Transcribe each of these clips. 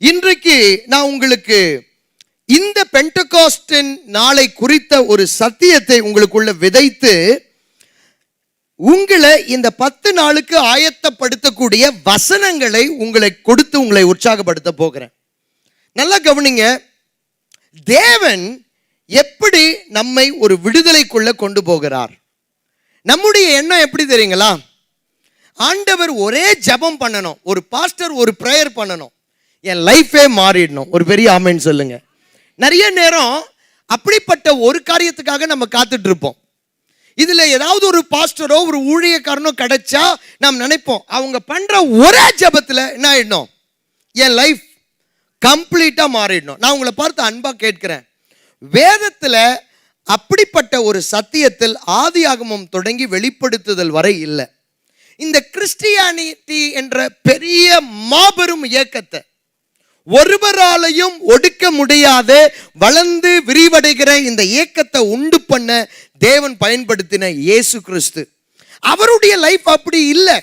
இன்றைக்கு நான் உங்களுக்கு இந்த பெண்டகோஸ்டின் நாளை குறித்த ஒரு சத்தியத்தை உங்களுக்குள்ள விதைத்து உங்களை இந்த 10 நாளுக்கு ஆயத்தப்படுத்தக்கூடிய வசனங்களை உங்களை கொடுத்து உங்களை உற்சாகப்படுத்த போகிறேன். நல்லா கவனிங்க. தேவன் எப்படி நம்மை ஒரு விடுதலைக்குள்ள கொண்டு போகிறார்? நம்முடைய எண்ணம் எப்படி தெரியுங்களா? ஆண்டவர் ஒரே ஜெபம் பண்ணணும், ஒரு பாஸ்டர் ஒரு பிரேயர் பண்ணணும், என் லைஃபே மாறிடணும். ஒரு பெரிய ஆமென் சொல்லுங்க. நிறைய நேரம் அப்படிப்பட்ட ஒரு காரியத்துக்காக நம்ம காத்துட்டு இருப்போம். இதுல ஏதாவது ஒரு பாஸ்டரோ ஒரு ஊழியக்காரனோ கிடைச்சா நாம் நினைப்போம், அவங்க பண்ற ஒரே ஜெபத்துல என்ன ஆயிடணும், என் லைஃப் கம்ப்ளீட்டா மாறிடணும். நான் உங்களை பார்த்து அன்பா கேட்கிறேன், வேதத்துல அப்படிப்பட்ட ஒரு சத்தியத்தில் ஆதியாகமம் தொடங்கி வெளிப்படுத்துதல் வரை இல்லை. இந்த கிறிஸ்டியானிட்டி என்ற பெரிய மாபெரும் இயக்கத்தை ஒருவராலையும் ஒடுக்க முடியாத வளர்ந்து விரிவடைகிற இந்த இயக்கத்தை உண்டு பண்ண தேவன் பயன்படுத்தின இயேசு கிறிஸ்து. அவருடைய லைஃப் அப்படி இல்லை.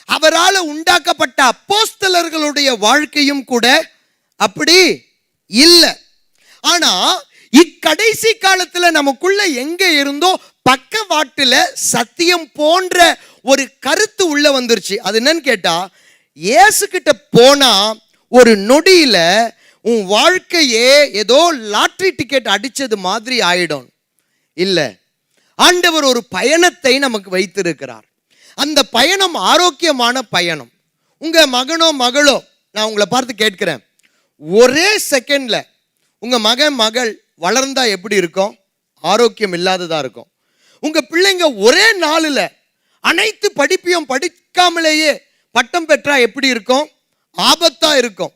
அவரால் உண்டாக்கப்பட்ட அப்போஸ்தலர்களுடைய வாழ்க்கையும் கூட அப்படி இல்லை. ஆனா இக்கடைசி காலத்துல நமக்குள்ள எங்க இருந்தோ பக்கவாட்டுல சத்தியம் போன்ற ஒரு கருத்து உள்ள வந்துருச்சு. அது என்னன்னு கேட்டா, இயேசு கிட்ட போனா ஒரு நொடியில உன் வாழ்க்கையே ஏதோ லாட்டரி டிக்கெட் அடிச்சது மாதிரி ஆயிடும். இல்ல, ஆண்டவர் ஒரு பயணத்தை நமக்கு வைத்திருக்கிறார். அந்த பயணம் ஆரோக்கியமான பயணம். உங்க மகனோ மகளோ, நான் உங்களை பார்த்து கேட்கிறேன், ஒரே செகண்ட்ல உங்க மகன் மகள் வளர்ந்தா எப்படி இருக்கும்? ஆரோக்கியம் இல்லாததா இருக்கும். உங்க பிள்ளைங்க ஒரே நாளில் அனைத்து படிப்பையும் படிக்காமலேயே பட்டம் பெற்றா எப்படி இருக்கும்? ஆபத்தா இருக்கும்.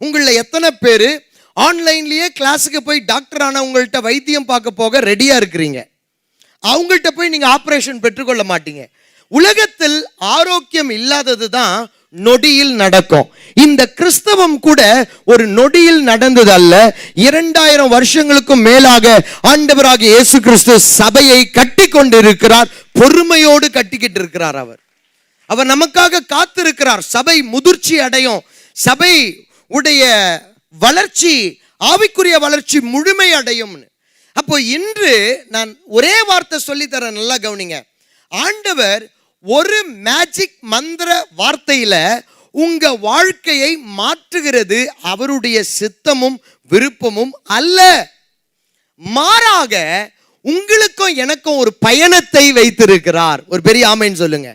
உங்கள எத்தனை பேர் ஆன்லைன்லயே கிளாஸுக்கு போய் டாக்டர் ஆனவங்கள்ட்ட வைத்தியம் பார்க்க போக ரெடியா இருக்கிறீங்க? அவங்கள்ட்ட போய் நீங்க ஆபரேஷன் பெற்றுக்கொள்ள மாட்டீங்க. உலகத்தில் ஆரோக்கியம் இல்லாதது தான் நொடியில் நடக்கும். இந்த கிறிஸ்தவம் கூட ஒரு நொடியில் நடந்தது அல்ல. 2000 வருஷங்களுக்கும் மேலாக ஆண்டவராகிய இயேசு கிறிஸ்து சபையை கட்டி கொண்டிருக்கிறார். பொறுமையோடு கட்டிக்கிட்டு இருக்கிறார். அவர் நமக்காக காத்திருக்கிறார். சபை முதிர்ச்சி அடையும், சபை உடைய வளர்ச்சி, ஆவிக்குரிய வளர்ச்சி முழுமை அடையும். அப்போ இன்று நான் ஒரே வார்த்தை சொல்லித்தரேன், நல்லா கவனிங்க. ஆண்டவர் ஒரு மேஜிக் மந்திர வார்த்தையில உங்க வாழ்க்கையை மாற்றுகிறது அவருடைய சித்தமும் விருப்பமும் அல்ல. மாறாக உங்களுக்கும் எனக்கும் ஒரு பயணத்தை வைத்திருக்கிறார். ஒரு பெரிய ஆமென் சொல்லுங்க.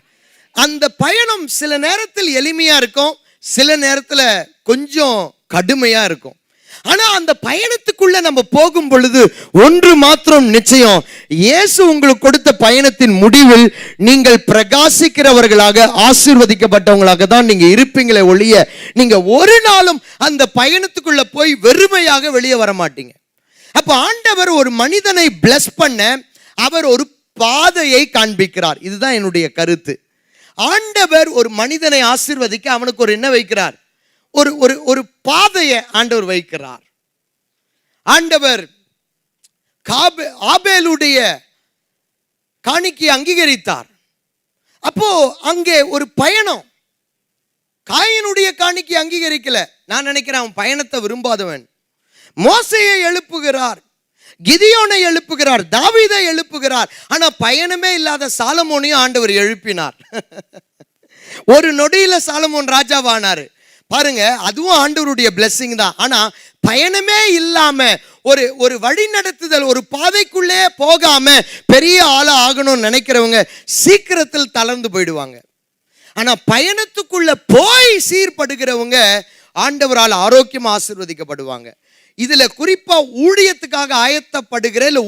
அந்த பயணம் சில நேரத்தில் எளிமையா இருக்கும், சில நேரத்தில் கொஞ்சம் கடுமையா இருக்கும். ஆனா அந்த பயணத்துக்குள்ள நம்ம போகும் பொழுது ஒன்று மாத்திரம் நிச்சயம், இயேசு உங்களுக்கு கொடுத்த பயணத்தின் முடிவில் நீங்கள் பிரகாசிக்கிறவர்களாக ஆசீர்வதிக்கப்பட்டவங்களாக தான் நீங்க இருப்பீங்களே ஒழிய நீங்க ஒரு நாளும் அந்த பயணத்துக்குள்ள போய் வெறுமையாக வெளியே வர மாட்டீங்க. அப்ப ஆண்டவர் ஒரு மனிதனை பிளஸ் பண்ண அவர் ஒரு பாதையை காண்பிக்கிறார். இதுதான் என்னுடைய கருத்து. ஆண்டவர் ஒரு மனிதனை ஆசீர்வதிக்க அவனுக்கு ஒரு என்ன வைக்கிறார்? ஒரு பாதையை ஆண்டவர் வைக்கிறார். ஆண்டவர் ஆபேலுடைய காணிக்கை அங்கீகரித்தார். அப்போ அங்கே ஒரு பயணம். காயினுடைய காணிக்கை அங்கீகரிக்கல. நான் நினைக்கிறேன் அவன் பயணத்தை விரும்பாதவன். மோசேயை எழுப்புகிறார், கிதியோனை எழுப்புகிறார், தாவீதை எழுப்புகிறார். ஆனா பயணமே இல்லாத சாலமோனையும் ஆண்டவர் எழுப்பினார். ஒரு நொடியில சாலமோன் ராஜாவானாரு. பாருங்க, அதுவும் ஆண்டவருடைய பிளெஸிங் தான். ஆனா பயணமே இல்லாம ஒரு வழி நடத்துதல், ஒரு பாதைக்குள்ளே போகாம பெரிய ஆளா ஆகணும்னு நினைக்கிறவங்க சீக்கிரத்தில் தளர்ந்து போயிடுவாங்க. ஆனா பயணத்துக்குள்ள போய் சீர்படுகிறவங்க ஆண்டவரால் ஆரோக்கியம் ஆசீர்வதிக்கப்படுவாங்க. இதுல குறிப்பா ஊழியத்துக்காக ஆயத்தப்படுகிற, இல்ல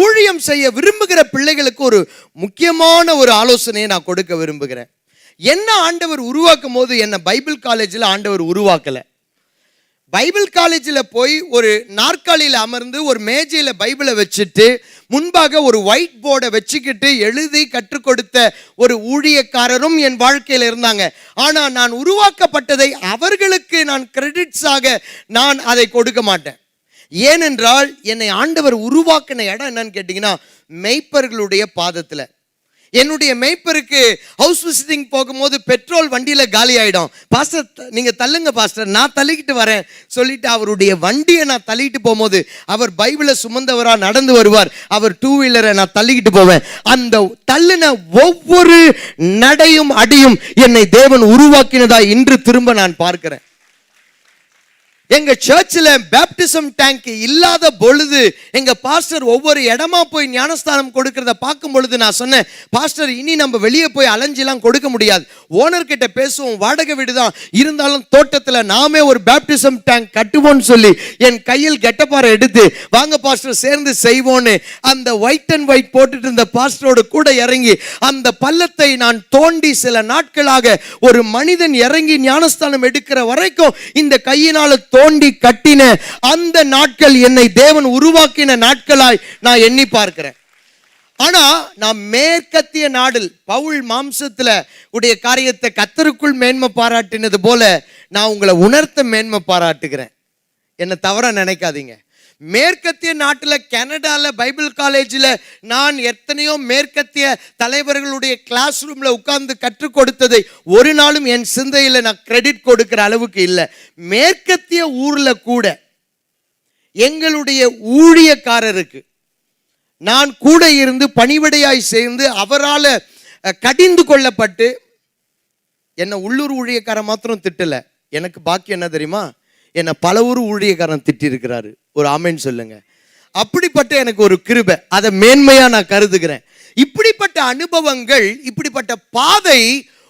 ஊழியம் செய்ய விரும்புகிற பிள்ளைகளுக்கு ஒரு முக்கியமான ஒரு ஆலோசனையை நான் கொடுக்க விரும்புகிறேன். என்ன ஆண்டவர் உருவாக்கும் போது என்ன பைபிள் காலேஜில் ஆண்டவர் உருவாக்கல. பைபிள் காலேஜில் போய் ஒரு நாற்காலியில் அமர்ந்து ஒரு மேஜையில பைபிளை வச்சுட்டு முன்பாக ஒரு ஒயிட் போர்டை வச்சுக்கிட்டு எழுதி கற்றுக் கொடுத்த ஒரு ஊழியக்காரரும் என் வாழ்க்கையில் இருந்தாங்க. ஆனா நான் உருவாக்கப்பட்டதை அவர்களுக்கு நான் கிரெடிட்ஸாக நான் அதை கொடுக்க மாட்டேன். ஏனென்றால் என்னை ஆண்டவர் உருவாக்கின இடம் என்னன்னு கேட்டீங்கன்னா மெய்ப்பர்களுடைய பாதத்துல. என்னுடைய மேய்ப்பருக்கு ஹவுஸ் விசிட்டிங் போகும்போது பெட்ரோல் வண்டியில காலி ஆயிடும். பாஸ்டர் நீங்க தள்ளுங்க பாஸ்டர், நான் தள்ளிக்கிட்டு வரேன் சொல்லிட்டு அவருடைய வண்டியை நான் தள்ளிட்டு போகும்போது அவர் பைபிளை சுமந்தவரா நடந்து வருவார். அவர் டூ வீலரை நான் தள்ளிக்கிட்டு போவேன். அந்த தள்ளின ஒவ்வொரு நடையும் அடியும் என்னை தேவன் உருவாக்கினதா இன்று திரும்ப நான் பார்க்கிறேன். எங்க சர்ச்சில் பேப்டிசம் டேங்க் இல்லாத பொழுது எங்க பாஸ்டர் ஒவ்வொரு இடமா போய் ஞானஸ்தானம் கொடுக்கிறத பார்க்கும் பொழுது நான் சொன்னேன், பாஸ்டர் இனி நம்ம வெளியே போய் அலைஞ்செல்லாம் கொடுக்க முடியாது, ஓனர் கிட்ட பேசுவோம், வாடகை வீடு தான் இருந்தாலும் தோட்டத்தில் நாமே ஒரு பேப்டிசம் டேங்க் கட்டுவோம்னு சொல்லி என் கையில் கெட்டப்பாறை எடுத்து வாங்க பாஸ்டர் சேர்ந்து செய்வோன்னு அந்த ஒயிட் அண்ட் ஒயிட் போட்டுட்டு இருந்த பாஸ்டரோடு கூட இறங்கி அந்த பள்ளத்தை நான் தோண்டி சில நாட்களாக ஒரு மனிதன் இறங்கி ஞானஸ்தானம் எடுக்கிற வரைக்கும் இந்த கையினால தோண்டி கட்டின அந்த நாட்கள் என்னை தேவன் உருவாக்கின நாட்களாய் நான் எண்ணி பார்க்கிறேன். ஆனா நான் மேற்கத்திய நாடில் பவுல் மாம்சத்துல உடைய காரியத்தை கர்த்தருக்குள் மேன்மை பாராட்டினது போல நான் உங்களை உணர்த்த மேன்மை பாராட்டுகிறேன். என்ன தவறா நினைக்காதீங்க. மேற்கத்திய நாட்டில் கனடால பைபிள் காலேஜில் நான் எத்தனையோ மேற்கத்திய தலைவர்களுடைய கிளாஸ் ரூம்ல உட்கார்ந்து கற்றுக் கொடுத்ததை ஒரு நாளும் என் சிந்தையில் நான் கிரெடிட் கொடுக்கிற அளவுக்கு இல்லை. மேற்கத்திய ஊர்ல கூட எங்களுடைய ஊழியக்காரருக்கு நான் கூட இருந்து பணிவிடையாய் சேர்ந்து அவரால் கடிந்து கொள்ளப்பட்டு, என்ன உள்ளூர் ஊழியக்காரன் மாத்திரம் திட்டல, எனக்கு பாக்கி என்ன தெரியுமா, என்ன பல ஊர் ஊழியக்காரன் திட்டி இருக்கிறாரு. ஒரு ஆமென் சொல்லுங்க. அப்படிப்பட்ட எனக்கு ஒரு கிருபை, அதை மேன்மையா நான் கருதுகிறேன். இப்படிப்பட்ட அனுபவங்கள், இப்படிப்பட்ட பாதை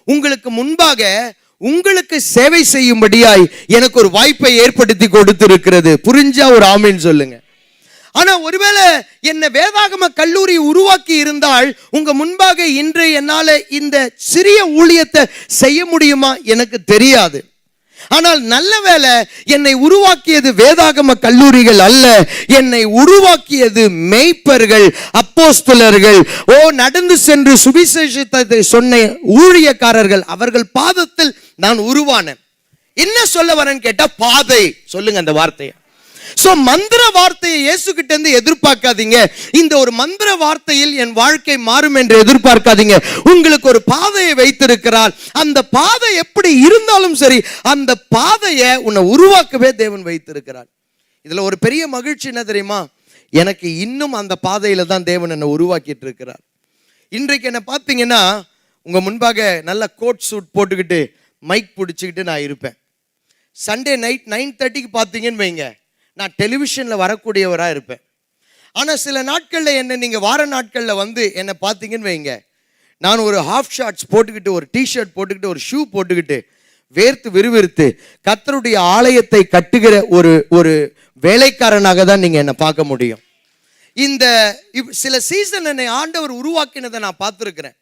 உங்களுக்கு முன்பாக உங்களுக்கு சேவை செய்யும்படியாய் எனக்கு ஒரு வாய்ப்பை ஏற்படுத்தி கொடுத்திருக்கிறது. புரிஞ்சா ஒரு ஆமென் சொல்லுங்க. ஆனா ஒருவேளை என்ன வேதாகம கல்லூரி உருவாக்கி இருந்தால் உங்க முன்பாக இன்று என்னால இந்த சிறிய ஊழியத்தை செய்ய முடியுமா எனக்கு தெரியாது. ஆனால் நல்ல வேளை என்னை உருவாக்கியது வேதாகம கல்லூரிகள் அல்ல, என்னை உருவாக்கியது மேய்ப்பர்கள், அப்போஸ்தலர்கள், நடந்து சென்று சுவிசேஷத்தை சொன்ன ஊழியக்காரர்கள். அவர்கள் பாதத்தில் நான் உருவானேன். என்ன சொல்ல வரேன்னு கேட்டா பாதை சொல்லுங்க அந்த வார்த்தையை. சோ மந்திர வார்த்தையை இயேசு கிட்ட இருந்து எதிர்பார்க்காதீங்க. இந்த ஒரு மந்திர வார்த்தையில் என் வாழ்க்கை மாறும் என்று எதிர்பார்க்காதீங்க. உங்களுக்கு ஒரு பாதையை வைத்திருக்கிறார். அந்த பாதை எப்படி இருந்தாலும் சரி, அந்த பாதையை உன்னை உருவாக்கவே தேவன் வைத்திருக்கிறார். இதுல ஒரு பெரிய மகிழ்ச்சி என்ன தெரியுமா, எனக்கு இன்னும் அந்த பாதையில தான் தேவன் என்னை உருவாக்கிட்டு இருக்கிறார். இன்றைக்கு என்ன பார்த்தீங்கன்னா உங்க முன்பாக நல்ல கோட் சூட் போட்டுக்கிட்டு மைக் பிடிச்சிக்கிட்டு நான் இருப்பேன். சண்டே நைட் 9:30 பார்த்தீங்கன்னு வைங்க, நான் டெலிவிஷனில் வரக்கூடியவராக இருப்பேன். ஆனால் சில நாட்களில் என்ன நீங்கள் வார நாட்களில் வந்து என்னை பார்த்தீங்கன்னு வைங்க, நான் ஒரு ஹாஃப் ஷார்ட்ஸ் போட்டுக்கிட்டு, ஒரு டிஷர்ட் போட்டுக்கிட்டு, ஒரு ஷூ போட்டுக்கிட்டு, வேர்த்து விறுவிறுத்து கர்த்தருடைய ஆலயத்தை கட்டுகிற ஒரு வேலைக்காரனாக தான் நீங்கள் என்னை பார்க்க முடியும். இந்த சில சீசன் என்னை ஆண்டவர் உருவாக்கினதை நான் பார்த்துருக்கிறேன்.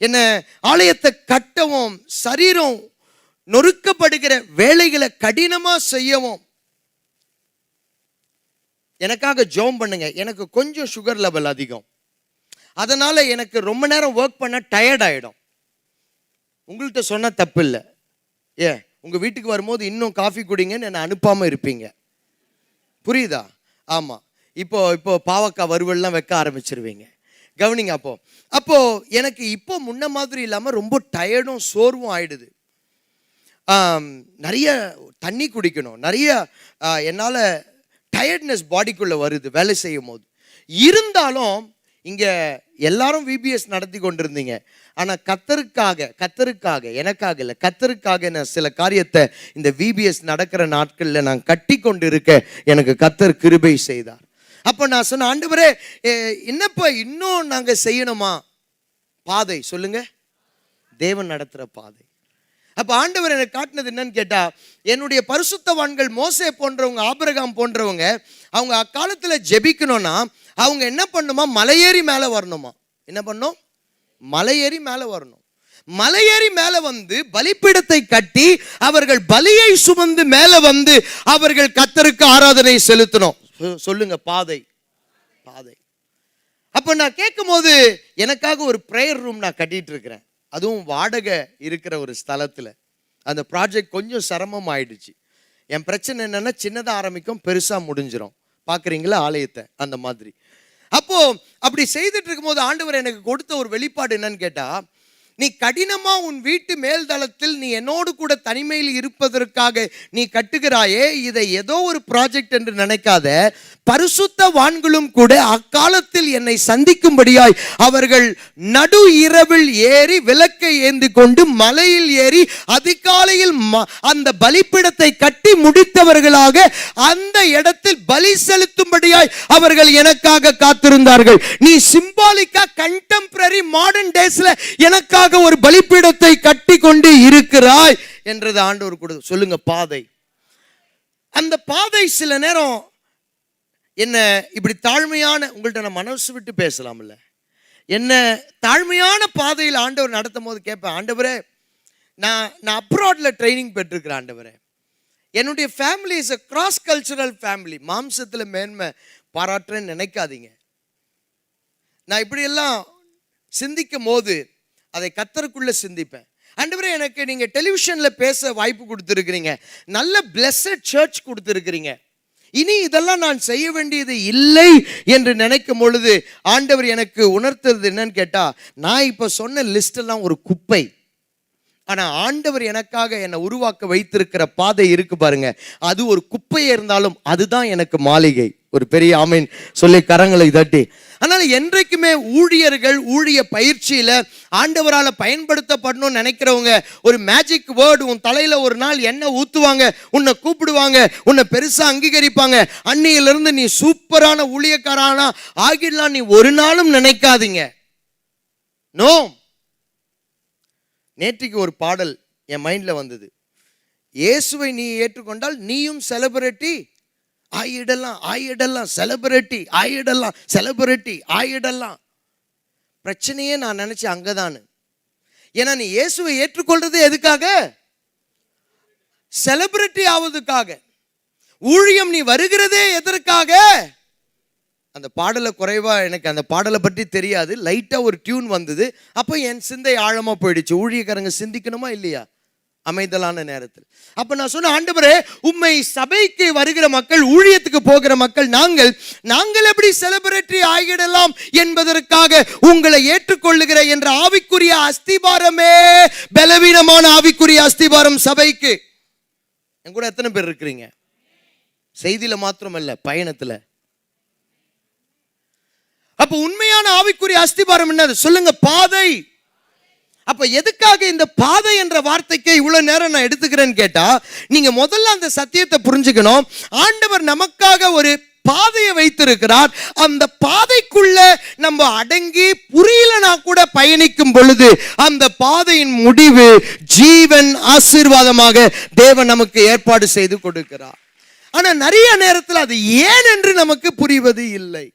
என்னை ஆலயத்தை கட்டவும், சரீரம் நொறுக்கப்படுகிற வேலைகளை கடினமாக செய்யவும். எனக்காக ஜெபம் பண்ணுங்க. எனக்கு கொஞ்சம் சுகர் லெவல் அதிகம், அதனால எனக்கு ரொம்ப நேரம் ஒர்க் பண்ண டயர்ட் ஆயிடும். உங்கள்கிட்ட சொன்ன தப்பு இல்லை. உங்க வீட்டுக்கு வரும்போது இன்னும் காஃபி குடிங்கன்னு என்னை அனுப்பாம இருப்பீங்க, புரியுதா? ஆமா, இப்போ பாவக்காய் வறுவல்லாம் வைக்க ஆரம்பிச்சிருவீங்க, கவனிங்க. அப்போ எனக்கு இப்போ முன்ன மாதிரி இல்லாமல் ரொம்ப டயர்டும் சோர்வும் ஆயிடுது. நிறைய தண்ணி குடிக்கணும், நிறைய என்னால் டயர்ட்னஸ் பாடிக்குள்ளே வருது வேலை செய்யும் போது. இருந்தாலும் இங்கே எல்லாரும் விபிஎஸ் நடத்தி கொண்டிருந்தீங்க. ஆனால் கத்தருக்காக எனக்காக இல்லை, கத்தருக்காக நான் சில காரியத்தை இந்த விபிஎஸ் நடக்கிற நாட்களில் நான் கட்டி கொண்டு இருக்க எனக்கு கத்தர் கிருபை செய்தார். அப்போ நான் சொன்ன, ஆண்டவரே என்னப்பா இன்னும் நாங்கள் செய்யணுமா? பாதை சொல்லுங்க, தேவன் நடத்துகிற பாதை. அப்போ ஆண்டவர் எனக்கு காட்டினது என்னன்னு கேட்டா, என்னுடைய பரிசுத்தவான்கள் மோசே போன்றவங்க, ஆபிரகாம் போன்றவங்க, அவங்க அக்காலத்தில் ஜெபிக்கணும்னா அவங்க என்ன பண்ணுமா, மலையேறி மேலே வரணுமா. என்ன பண்ணும்? மலையேறி மேலே வரணும். மலையேறி மேலே வந்து பலிபீடத்தை கட்டி அவர்கள் பலியை சுமந்து மேலே வந்து அவர்கள் கர்த்தருக்கு ஆராதனை செலுத்தணும். சொல்லுங்க, பாதை. அப்போ நான் கேட்கும் போது எனக்காக ஒரு ப்ரேயர் ரூம் நான் கட்டிட்டு இருக்கிறேன், அதுவும் வாடகை இருக்கிற ஒரு ஸ்தலத்தில். அந்த ப்ராஜெக்ட் கொஞ்சம் சிரமம் ஆயிடுச்சு. என் பிரச்சனை என்னன்னா, சின்னதாக ஆரம்பிக்கும், பெருசாக முடிஞ்சிடும். பார்க்குறீங்களா ஆலயத்தை? அந்த மாதிரி அப்போ அப்படி செய்துட்டு இருக்கும்போது ஆண்டவர் எனக்கு கொடுத்த ஒரு வெளிப்பாடு என்னன்னு கேட்டா, நீ கடினமா உன் வீட்டு மேல்தளத்தில் நீ என்னோடு கூட தனிமையில் இருப்பதற்காக நீ கட்டுகிறாயே, இதை ஏதோ ஒரு ப்ராஜெக்ட் என்று நினைக்காத. பரிசுத்தவான்களும் கூட அக்காலத்தில் என்னை சந்திக்கும்படியாய் அவர்கள் நடு இரவில் ஏறி விளக்கை ஏந்தி கொண்டு மலையில் ஏறி அதிகாலையில் அந்த பலிப்பிடத்தை கட்டி முடித்தவர்களாக அந்த இடத்தில் பலி செலுத்தும்படியாய் அவர்கள் எனக்காக காத்திருந்தார்கள். நீ சிம்பாலிக்கா கண்டெம்பரரி மாடர்ன் டேஸ்ல எனக்காக ஒரு பலிப்பீடத்தை கட்டி கொண்டு இருக்கிறாய் என்றது ஆண்டவர் கூட. சொல்லுங்க, பாதை. அந்த பாதை சில நேரம் என்ன இப்படி தாழ்மையான, உங்கள்கிட்ட நான் மனசு விட்டு பேசலாம்ல, என்ன தாழ்மையான பாதையில் ஆண்டவர் நடத்தும் போது கேட்பேன், ஆண்டவரே நான் அப்ராட்ல ட்ரைனிங் பெற்றிருக்கிறேன் ஆண்டவரே, என்னுடைய family is a cross cultural family. மாம்சத்தில் மேன்மை பாராட்டுறேன்னு நினைக்காதீங்க. நான் இப்படியெல்லாம் சிந்திக்கும் போது அதை கர்த்தருக்குள்ள சிந்திப்பேன். ஆண்டவரே, எனக்கு நீங்க டெலிவிஷன்ல பேச வாய்ப்பு கொடுத்துருக்கிறீங்க, நல்ல பிளெஸட் சர்ச் கொடுத்துருக்கிறீங்க, இனி இதெல்லாம் நான் செய்ய வேண்டியது இல்லை என்று நினைக்கும் பொழுது ஆண்டவர் எனக்கு உணர்த்துறது என்னன்னு கேட்டா, நான் இப்ப சொன்ன லிஸ்ட் எல்லாம் ஒரு குப்பை. ஆனா ஆண்டவர் எனக்காக என்னை உருவாக்க வைத்திருக்கிற பாதை இருக்கு பாருங்க, அது ஒரு குப்பையே இருந்தாலும் அதுதான் எனக்கு மாளிகை. ஒரு பெரிய ஆமீன் சொல்லி கரங்களை தட்டி. அதனால என்றைக்குமே ஊழியர்கள் ஊழிய பயிற்சியில ஆண்டவரால் பயன்படுத்தப்படணும்னு நினைக்கிறவங்க ஒரு மேஜிக் வேர்டு உன் தலையில ஒரு நாள் எண்ணெய் ஊத்துவாங்க, உன்னை கூப்பிடுவாங்க, உன்னை பெருசா அங்கீகரிப்பாங்க, அன்னியிலிருந்து நீ சூப்பரான ஊழியக்காரானா ஆகிடலாம், நீ ஒரு நாளும் நினைக்காதீங்க. நோ. நேற்றுக்கு ஒரு பாடல் என் மைண்ட்ல வந்தது, இயேசுவை நீ ஏற்றுக்கொண்டால் நீயும் செலிபிரிட்டி ஆயிடலாம், ஆயிடலாம், செலிபிரிட்டி ஆயிடலாம், செலிபிரிட்டி ஆயிடலாம். பிரச்சனையே நான் நினைச்சேன் அங்கதான். ஏன்னா நீ இயேசுவை ஏற்றுக்கொள்றது எதுக்காக? செலிபிரிட்டி ஆவதுக்காக. ஊழியம் நீ வருகிறதே எதற்காக? அந்த பாடலை குறைவா எனக்கு அந்த பாடலை பற்றி தெரியாது, லைட்டா ஒரு டியூன் வந்தது, அப்போ என் சிந்தை ஆழமா போயிடுச்சு. ஊழியக்காரங்க சிந்திக்கணுமா இல்லையா அமைதலான நேரத்தில்? அப்ப நான் சொன்ன, ஆண்டவரே, உம்மை சபைக்கு வருகிற மக்கள், ஊழியத்துக்கு போகிற மக்கள், நாங்கள் எப்படி செலிபிரிட்டி ஆகிடலாம் என்பதற்காக உங்களை ஏற்றுக்கொள்ளுகிற என்ற ஆவிக்குரிய அஸ்திபாரமே பலவீனமான ஆவிக்குரிய அஸ்திபாரம் சபைக்கு. என் கூட எத்தனை பேர் இருக்கிறீங்க? செய்தியில மாத்திரமல்ல, பயணத்துல. அப்ப உண்மையான ஆவிக்குரிய அஸ்திபாரம் என்னது? சொல்லுங்க, பாதை. அப்ப எதுக்காக இந்த பாதை என்ற வார்த்தைக்கு இவ்வளவு நேரம் நான் எடுத்துக்கிறேன்னு கேட்டா, நீங்க முதல்ல அந்த சத்தியத்தை புரிஞ்சுக்கணும். ஆண்டவர் நமக்காக ஒரு பாதையை வைத்திருக்கிறார். அந்த பாதைக்குள்ள நம்ம அடங்கி புரியலனா கூட பயணிக்கும் பொழுது அந்த பாதையின் முடிவு ஜீவன், ஆசீர்வாதமாக தேவன் நமக்கு ஏற்பாடு செய்து கொடுக்கிறார். ஆனா நிறைய நேரத்தில் அது ஏன் என்று நமக்கு புரிவது இல்லை.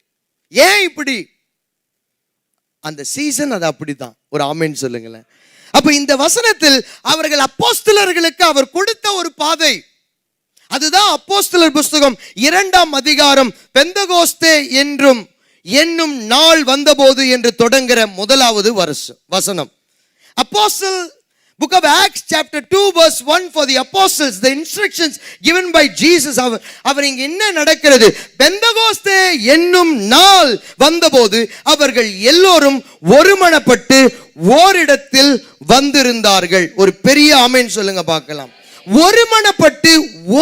ஏன் இப்படி? அந்த சீசன் அது அப்படிதான். ஒரு ஆமென் சொல்லுங்களேன். அப்ப இந்த வசனத்தில் அவர்கள் அப்போஸ்தலர்களுக்கு அவர் கொடுத்த ஒரு பாதை, அதுதான் அப்போஸ்தலர் புஸ்தகம் 2ஆம் அதிகாரம் பெந்தகோஸ்தே என்னும் நாள் வந்தபோது என்று தொடங்குகிற முதலாவது வசனம். Apostle Book of Acts chapter 2 verse 1 for the apostles, the instructions given by Jesus. அவர் இங்க என்ன நடக்கிறது? பெந்தகோஸ்தே என்னும் நாள் வந்தபோது அவர்கள் எல்லோரும் ஒருமனப்பட்டு ஓரிடத்தில் வந்திருந்தார்கள். ஒரு பெரிய ஆமென் சொல்லுங்க பார்க்கலாம். ஒருமனப்பட்டு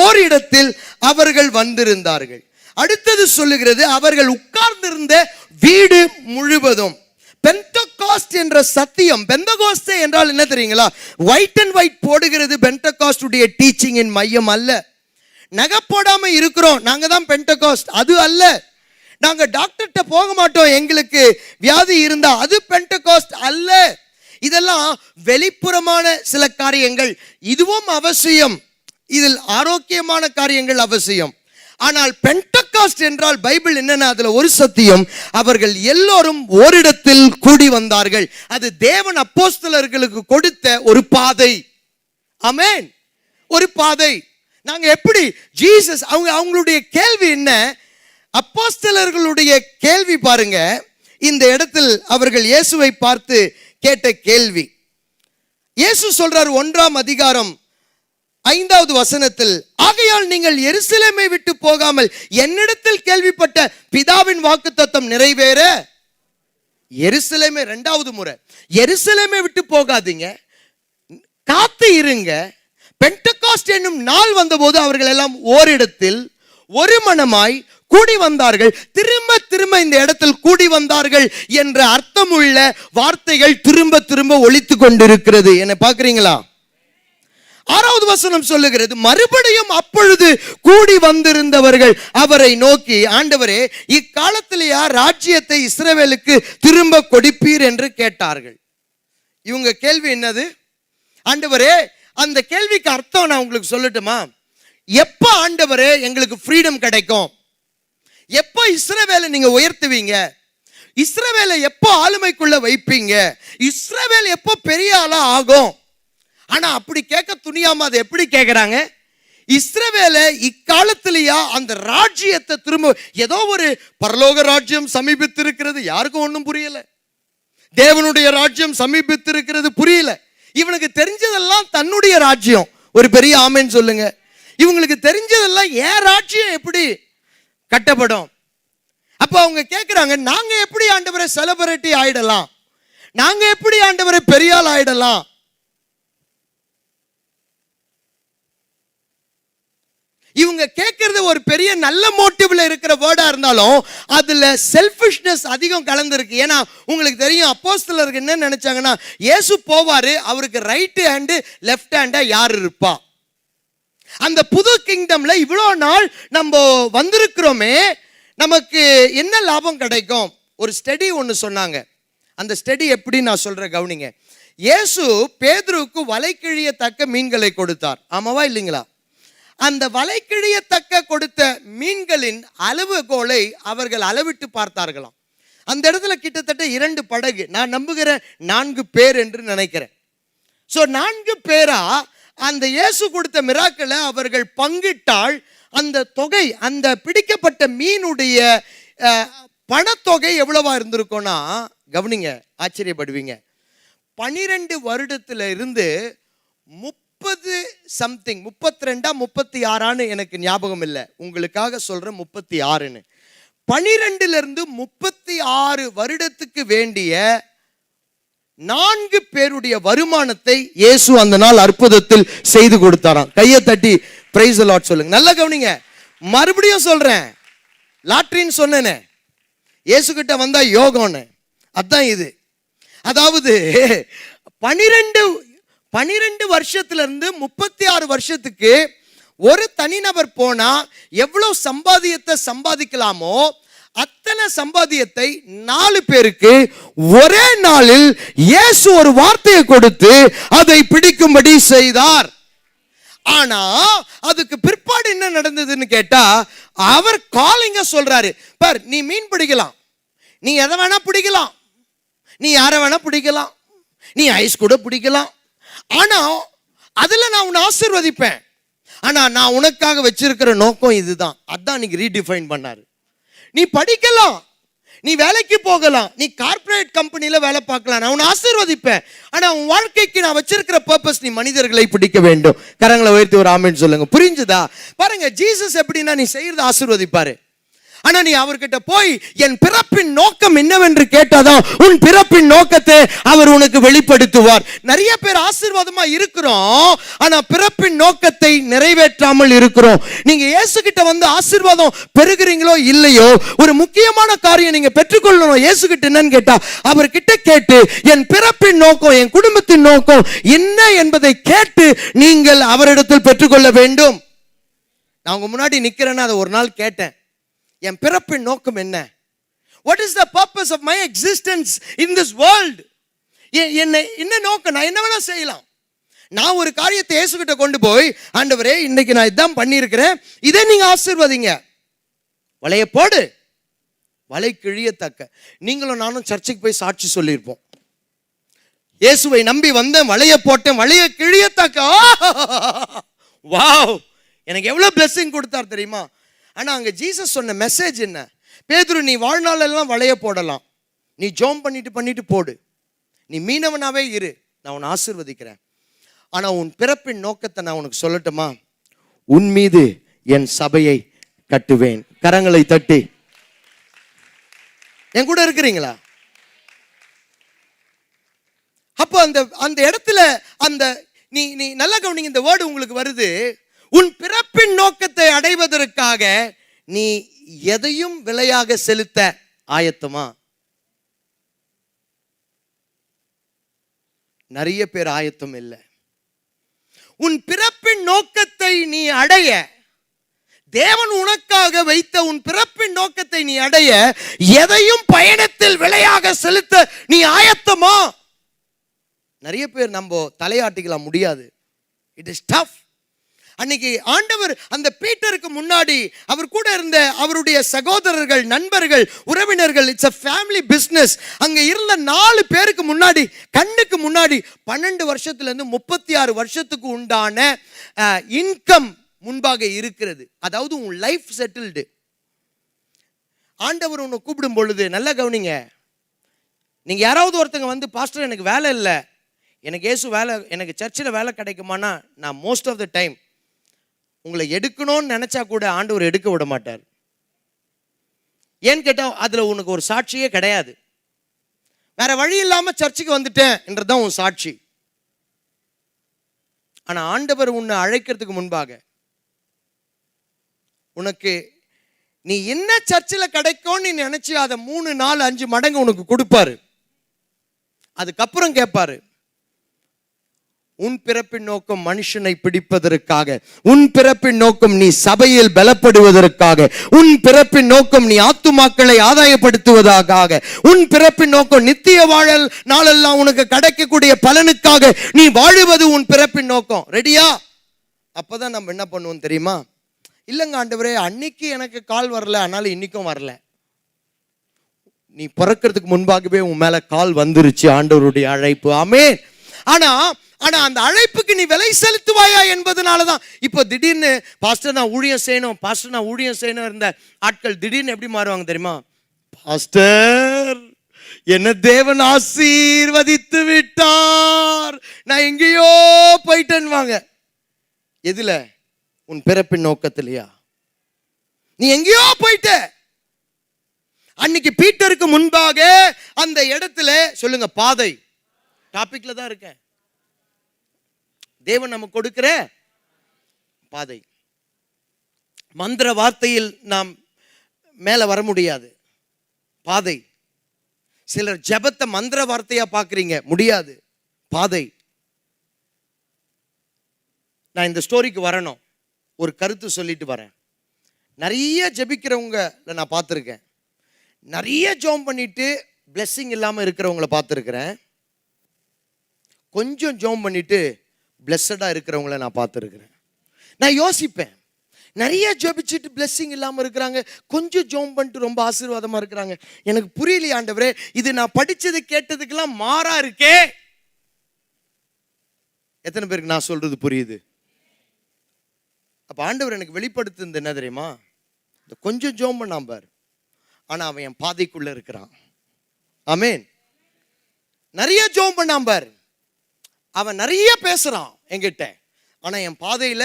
ஓரிடத்தில் அவர்கள் வந்திருந்தார்கள். அடுத்தது சொல்லுகிறது, அவர்கள் உட்கார்ந்திருந்த வீடு முழுவதும். பெந்தகோஸ்ட் என்ற சத்தியம், பெந்தகோஸ்தே என்றால் என்ன தெரியுங்களா? ஒயிட் அண்ட் ஒயிட் போடுகிறது பெந்தகோஸ்ட் உடைய டீச்சிங்கின் மையம் அல்ல. நகை போடாம இருக்கிறோம், நாங்க தான் பெந்தகோஸ்ட், அது அல்ல. நாங்க டாக்டர்கிட்ட போக மாட்டோம் எங்களுக்கு வியாதி இருந்தா, அது பெந்தகோஸ்ட் அல்ல. இதெல்லாம் வெளிப்புறமான சில காரியங்கள், இதுவும் அவசியம், இதில் ஆரோக்கியமான காரியங்கள் அவசியம். ஆனால் பெந்தகோஸ்ட் என்றால் பைபிள் என்னன்னா, அதுல ஒரு சத்தியம், அவர்கள் எல்லோரும் ஓரிடத்தில் கூடி வந்தார்கள். அது தேவன் அப்போஸ்தலர்களுக்கு கொடுத்த ஒரு பாதை. ஆமென். ஒரு பாதை. நாங்க எப்படி ஜீசஸ், அவங்களுடைய கேள்வி என்ன? அப்போஸ்தலர்களுடைய கேள்வி பாருங்க, இந்த இடத்தில் அவர்கள் இயேசுவை பார்த்து கேட்ட கேள்வி. இயேசு சொல்றார் 1ஆம் அதிகாரம் 5வது வசனத்தில், ஆகையால் நீங்கள் எருசலேமை விட்டு போகாமல் என்னிடத்தில் கேள்விப்பட்ட பிதாவின் வாக்குத்தத்தம் நிறைவேற எருசலேமை, 2வது முறை எருசலேமை விட்டு போகாதீங்க, காத்து இருங்க. பெண்டெகாஸ்ட் என்னும் நாள் வந்தபோது அவர்கள் எல்லாம் ஓரிடத்தில் ஒரு மனமாய் கூடி வந்தார்கள். திரும்ப திரும்ப இந்த இடத்தில் கூடி வந்தார்கள் என்ற அர்த்தமுள்ள வார்த்தைகள் திரும்ப திரும்ப ஒலித்து கொண்டிருக்கிறது. என்ன பார்க்கிறீங்களா? 6வது வசனம் சொல்லுகிறது, மறுபடியும் அப்பொழுது கூடி வந்திருந்தவர்கள் அவரை நோக்கி, ஆண்டவரே, இக்காலத்திலேயா ராஜ்யத்தை இஸ்ரவேலுக்கு திரும்ப கொடுப்பீர் என்று கேட்டார்கள். இவங்க கேள்வி என்னது? ஆண்டவரே, அந்த கேள்விக்கு அர்த்தம் நான் உங்களுக்கு சொல்லட்டுமா? எப்ப ஆண்டவரே எங்களுக்கு ஃப்ரீடம் கிடைக்கும்? எப்போ இஸ்ரவேலை நீங்க உயர்த்துவீங்க? இஸ்ரவேலை எப்போ ஆளுமைக்குள்ள வைப்பீங்க? இஸ்ரவேல் எப்போ பெரிய ஆளா ஆகும்? ஆனா அப்படி கேட்க துணியாம அதை எப்படி கேட்கிறாங்க? இஸ்ரவேலை இக்காலத்திலேயா அந்த ராஜ்யத்தை திரும்ப, ஏதோ ஒரு பரலோக ராஜ்யம் சமீபித்திருக்கிறது, யாருக்கும் ஒன்றும் புரியல. தேவனுடைய ராஜ்யம் சமீபித்திருக்கிறது புரியல. இவனுக்கு தெரிஞ்சதெல்லாம் தன்னுடைய ராஜ்யம். ஒரு பெரிய ஆமென் சொல்லுங்க. இவங்களுக்கு தெரிஞ்சதெல்லாம் ஏன் ராஜ்யம் எப்படி கட்டப்படும்? அப்ப அவங்க கேட்கிறாங்க, நாங்க எப்படி ஆண்டவரை செலிபிரிட்டி ஆயிடலாம்? நாங்க எப்படி ஆண்டவரை பெரியாள் ஆயிடலாம்? இவங்க கேட்கறது ஒரு பெரிய நல்ல மோட்டிவ்ல இருக்கிற வேர்டா இருந்தாலும் அதுல செல்ஃபிஷ்னஸ் அதிகம் கலந்துருக்கு. ஏன்னா உங்களுக்கு தெரியும், அப்போஸ்தலர்கள் என்ன நினைச்சாங்கன்னா, இயேசு போவாரு, அவருக்கு ரைட் ஹேண்டு லெஃப்ட் ஹேண்டா யார் இருப்பா? அந்த புது கிங்டம்ல இவ்வளோ நாள் நம்ம வந்திருக்கிறோமே, நமக்கு என்ன லாபம் கிடைக்கும்? ஒரு ஸ்டடி ஒன்று சொன்னாங்க. அந்த ஸ்டடி எப்படி நான் சொல்றேன், கவனிங்க. இயேசு பேதுருவுக்கு வலை கிழியத்தக்க மீன்களை கொடுத்தார், ஆமாவா இல்லைங்களா? அந்த வலை கிழியத்தக்க கொடுத்த மீன்களின் அளவுகோலை அவர்கள் அளவிட்டு பார்த்தார்களாம். அந்த இடத்துல கிட்டத்தட்ட 2 படகு, நான் நம்புகிற 4 பேர் என்று நினைக்கிறேன். ஸோ 4 பேரா அந்த இயேசு கொடுத்த மிராக்களை அவர்கள் பங்கிட்டால் அந்த தொகை, அந்த பிடிக்கப்பட்ட மீனுடைய பணத்தொகை எவ்வளவா இருந்திருக்கும்னா, கவனிங்க, ஆச்சரியப்படுவீங்க. 12 வருடத்துல இருந்து 30 சம்திங், 32 36 எனக்கு ஞாபகம் இல்லை, உங்களுக்காக சொல்றேன் 36. 12 இருந்து 36 வருடத்துக்கு வேண்டிய 4 பேருடைய வருமானத்தை இயேசு அந்த நாள் அற்புதத்தில் செய்து கொடுத்தாராம். கையை தட்டி பிரைஸ் தி லார்ட் சொல்லுங்க. நல்லா கவனிங்க, மறுபடியும் சொல்றேன், லாட்ரின்னு சொன்னேனே, இயேசு கிட்ட வந்தா யோகம்னு, அதான் இது. அதாவது 12 வருஷத்துல இருந்து 36 வருஷத்துக்கு ஒரு தனிநபர் போனா எவ்வளவு சம்பாதியத்தை சம்பாதிக்கலாமோ அத்தனை சம்பாதியத்தை 4 பேருக்கு ஒரே நாளில் இயேசு ஒரு வார்த்தையை கொடுத்து அதை பிடிக்கும்படி செய்தார். ஆனா அதுக்கு பிற்பாடு என்ன நடந்ததுன்னு கேட்டா, அவர் காலிங்க சொல்றாரு, பார், நீ மீன் பிடிக்கலாம், நீ எதை வேணா பிடிக்கலாம், நீ யாரை வேணா பிடிக்கலாம், நீ ஐஸ் கூட பிடிக்கலாம், ஆனா அதுல நான் உன்னை ஆசீர்வதிப்பேன். ஆனா நான் உனக்காக வச்சிருக்கிற நோக்கம் இதுதான். அதான் நீங்க ரீடிஃபைன் பண்ணாரு. நீ படிக்கலாம், நீ வேலைக்கு போகலாம், நீ கார்ப்பரேட் கம்பெனில வேலை பார்க்கலாம், நான் உன்னை ஆசீர்வதிப்பேன். ஆனா உன் வாழ்க்கைக்கு நான் வச்சிருக்கிற பர்பஸ், நீ மனிதர்களை பிடிக்க வேண்டும். கரங்களை உயர்த்தி ஒரு ஆமென் சொல்லுங்க. புரிஞ்சுதா? பாருங்க, ஜீசஸ் எப்படின்னா, நீ செய்யறத ஆசீர்வதிப்பாரு. ஆனா நீ அவர்கிட்ட போய் என் பிறப்பின் நோக்கம் என்னவென்று கேட்டாதான் உன் பிறப்பின் நோக்கத்தை அவர் உனக்கு வெளிப்படுத்துவார். நிறைய பேர் ஆசீர்வாதமா இருக்கிறோம், ஆனா பிறப்பின் நோக்கத்தை நிறைவேற்றாமல் இருக்கிறோம். நீங்க இயேசு கிட்ட வந்து ஆசீர்வாதம் பெறுகிறீங்களோ இல்லையோ, ஒரு முக்கியமான காரியம் நீங்க பெற்றுக்கொள்ளணும். இயேசு கிட்ட என்னன்னு கேட்டா, அவர்கிட்ட கேட்டு என் பிறப்பின் நோக்கம், என் குடும்பத்தின் நோக்கம் என்ன என்பதை கேட்டு நீங்கள் அவரிடத்தில் பெற்றுக்கொள்ள வேண்டும். நான் உங்க முன்னாடி நிக்கிறேன்னா அதை ஒரு நாள் கேட்டேன், என் பிறப்பின் நோக்கம் என்ன? What is the purpose of my existence in this world? என்ன நோக்கம்? நான் என்ன வேணா செய்யலாம். நான் ஒரு காரியத்தை இயேசுகிட்ட கொண்டு போய், ஆண்டவரே, இன்னைக்கு நான் இதான் பண்ணியிருக்கிறேன், இதை நீங்க ஆசீர்வதிங்க. வலைய போடு, வலை கிழியத்தக்க. நீங்களும் நானும் சர்ச்சுக்கு போய் சாட்சி சொல்லியிருப்போம், இயேசுவை நம்பி வந்தேன், வலைய போட்டேன், வலைய கிழியத்தக்க. வாவ், எனக்கு எவ்வளவு பிளெஸிங் கொடுத்தார் தெரியுமா? ஆனா அங்க ஜீசஸ் சொன்ன மெசேஜ் என்ன? பேதுரு, நீ வாழ்நாள் எல்லாம் வலைய போடலாம், நீ ஜோம் பண்ணிட்டு போடு, நீ மீனவனாவே இரு, நான் உன்னை ஆசீர்வதிக்கிறேன். ஆனா உன் பிறப்பின் நோக்கத்தை நான் உனக்கு சொல்லட்டுமா? உன் மீது என் சபையை கட்டுவேன். கரங்களை தட்டி என் கூட இருக்கிறீங்களா? அப்போ அந்த அந்த இடத்துல அந்த நீ நீ நல்லா கவனிங்க, இந்த வேர்டு உங்களுக்கு வருது. உன் பிறப்பின் நோக்கத்தை அடைவதற்காக நீ எதையும் விலையாக செலுத்த ஆயத்தமா? நிறைய பேர் ஆயத்தம் இல்லை. உன் பிறப்பின் நோக்கத்தை நீ அடைய, தேவன் உனக்காக வைத்த உன் பிறப்பின் நோக்கத்தை நீ அடைய எதையும் பயணத்தில் விலையாக செலுத்த நீ ஆயத்தமா? நிறைய பேர் நம்ம தலையாட்டிக்கலாம் முடியாது. It is tough. அன்னைக்கு ஆண்டவர் அந்த பீட்டருக்கு முன்னாடி அவர் கூட இருந்த அவருடைய சகோதரர்கள், நண்பர்கள், உறவினர்கள், இட்ஸ் a family business. அங்க இருந்த 4 பேருக்கு முன்னாடி, கண்ணுக்கு முன்னாடி 12 வருஷத்துல இருந்து 36 வருஷத்துக்கு உண்டான இன்கம் முன்பாக இருக்கிறது. அதாவது உன் லைஃப் செட்டில்டு. ஆண்டவர் உன்னை கூப்பிடும் பொழுது நல்லா கவனிங்க. நீங்க யாராவது ஒருத்தங்க வந்து, பாஸ்டர் எனக்கு வேலை இல்லை, எனக்கு இயேசு வேலை, எனக்கு சர்ச்சில் வேலை கிடைக்குமானா, நான் மோஸ்ட் ஆஃப் த டைம் உங்களை எடுக்கணும்னு நினைச்சா கூட ஆண்டவர் எடுக்க விட மாட்டார். ஏன்னு கேட்டால் அதுல உனக்கு ஒரு சாட்சியே கிடையாது. வேற வழி இல்லாம சர்ச்சுக்கு வந்துட்டேன் என்றதான் உன் சாட்சி. ஆனா ஆண்டவர் உன்னை அழைக்கிறதுக்கு முன்பாக உனக்கு நீ என்ன சர்ச்சில் கிடைக்கும்னு நீ நினைச்சு அதை 3, 4, 5 மடங்கு உனக்கு கொடுப்பாரு. அதுக்கப்புறம் கேட்பாரு, உன் பிறப்பின் நோக்கம் மனுஷனை பிடிப்பதற்காக, உன் பிறப்பின் நோக்கம் நீ சபையில் பலப்படுவதற்காக, உன் பிறப்பின் நோக்கம் நீ ஆத்துமாக்களை ஆதாயப்படுத்துவதற்காக, உன் பிறப்பின் நோக்கம் நித்திய வாழல் நாளெல்லாம் உனக்கு கிடைக்கக்கூடிய பலனுக்காக நீ வாழுவது உன் பிறப்பின் நோக்கம். ரெடியா? அப்பதான் நம்ம என்ன பண்ணுவோம் தெரியுமா? இல்லைங்க ஆண்டவரே, அன்னைக்கு எனக்கு கால் வரல, ஆனாலும் இன்னைக்கும் வரல. நீ பிறக்கிறதுக்கு முன்பாகவே உன் மேல கால் வந்துருச்சு, ஆண்டவருடைய அழைப்பு. ஆமென். ஆனா அந்த அழைப்புக்கு நீ விலை செலுத்துவாயா என்பதனாலதான் இப்போ திடீர்னு பாஸ்டர் நான் ஊழியம் செய்யணும், பாஸ்டர் நான் ஊழியம் செய்யணும் இருந்த ஆட்கள் திடீர்னு எப்படி மாறுவாங்க தெரியுமா? பாஸ்டர் என்ன தேவன் ஆசீர்வதித்து விட்டார், நான் எங்கேயோ போயிட்டேன்வாங்க. எதுல? உன் பிறப்பின் நோக்கத்திலையா? நீ எங்கேயோ போயிட்ட. அன்னைக்கு பீட்டருக்கு முன்பாக அந்த இடத்துல சொல்லுங்க, பாதை. டாபிக்ல தான் இருக்கேன். தேவன் நமக்கு கொடுக்கிற பாதை. மந்திர வார்த்தையில் நாம் மேல வர முடியாது. பாதை. சிலர் ஜெபத்தை மந்திர வார்த்தையா பார்க்கறீங்க, முடியாது. பாதை. நான் இந்த ஸ்டோரிக்கு வரணும், ஒரு கருத்து சொல்லிட்டு வரேன். நிறைய ஜெபிக்கிறவங்க நான் பார்த்துருக்கேன், நிறைய ஜெபம் பண்ணிட்டு பிளெஸிங் இல்லாமல் இருக்கிறவங்கள பார்த்துருக்கிறேன். கொஞ்சம் ஜெபம் பண்ணிட்டு பிளெஸடாக இருக்கிறவங்கள நான் பார்த்துருக்கிறேன். நான் யோசிப்பேன், நிறைய ஜெபிச்சுட்டு பிளெஸிங் இல்லாமல் இருக்கிறாங்க, கொஞ்சம் ஜெபம் பண்ணிட்டு ரொம்ப ஆசீர்வாதமாக இருக்கிறாங்க. எனக்கு புரியலையே ஆண்டவரே, இது நான் படித்தது கேட்டதுக்கெல்லாம் மாறா இருக்கே. எத்தனை பேருக்கு நான் சொல்றது புரியுது? அப்போ ஆண்டவர் எனக்கு வெளிப்படுத்துது என்ன தெரியுமா? இந்த கொஞ்சம் ஜெபம் பண்ணாம பார், ஆனால் அவன் என் பாதைக்குள்ள இருக்கிறான். ஆமென். நிறைய ஜெபம் பண்ணாம பார், அவன் நிறைய பேசுறான் என்கிட்ட, ஆனா என் பாதையில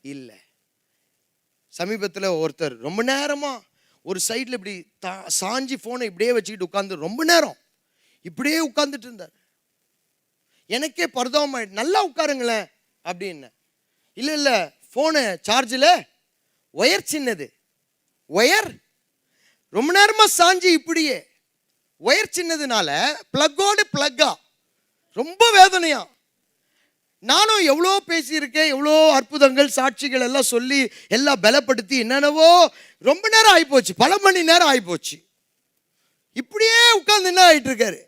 இல்லை. சமீபத்தில் ஒருத்தர் ரொம்ப நேரமா ஒரு சைட்ல இப்படி சாஞ்சி போனை இப்படியே வச்சுக்கிட்டு உட்கார்ந்து ரொம்ப நேரம் இப்படியே உட்கார்ந்துட்டு இருந்தார். எனக்கே பரிதாபம், நல்லா உட்காருங்களேன் அப்படின்னு. இல்லை இல்லை, போனு சார்ஜில் ஒயர் சின்னது, ஒயர் ரொம்ப நேரமா சாஞ்சி இப்படியே ஒயர் சின்னதுனால பிளக்கோடு பிளக்கா ரொம்ப வேதனையா. நானும் எவ்வளோ பேசியிருக்கேன், எவ்வளோ அற்புதங்கள் சாட்சிகள் எல்லாம் சொல்லி எல்லாம் பலப்படுத்தி என்னென்னவோ ரொம்ப நேரம் ஆகிப்போச்சு, பல மணி நேரம் ஆகிப்போச்சு. இப்படியே உட்கார்ந்து என்ன ஆகிட்டு இருக்காரு.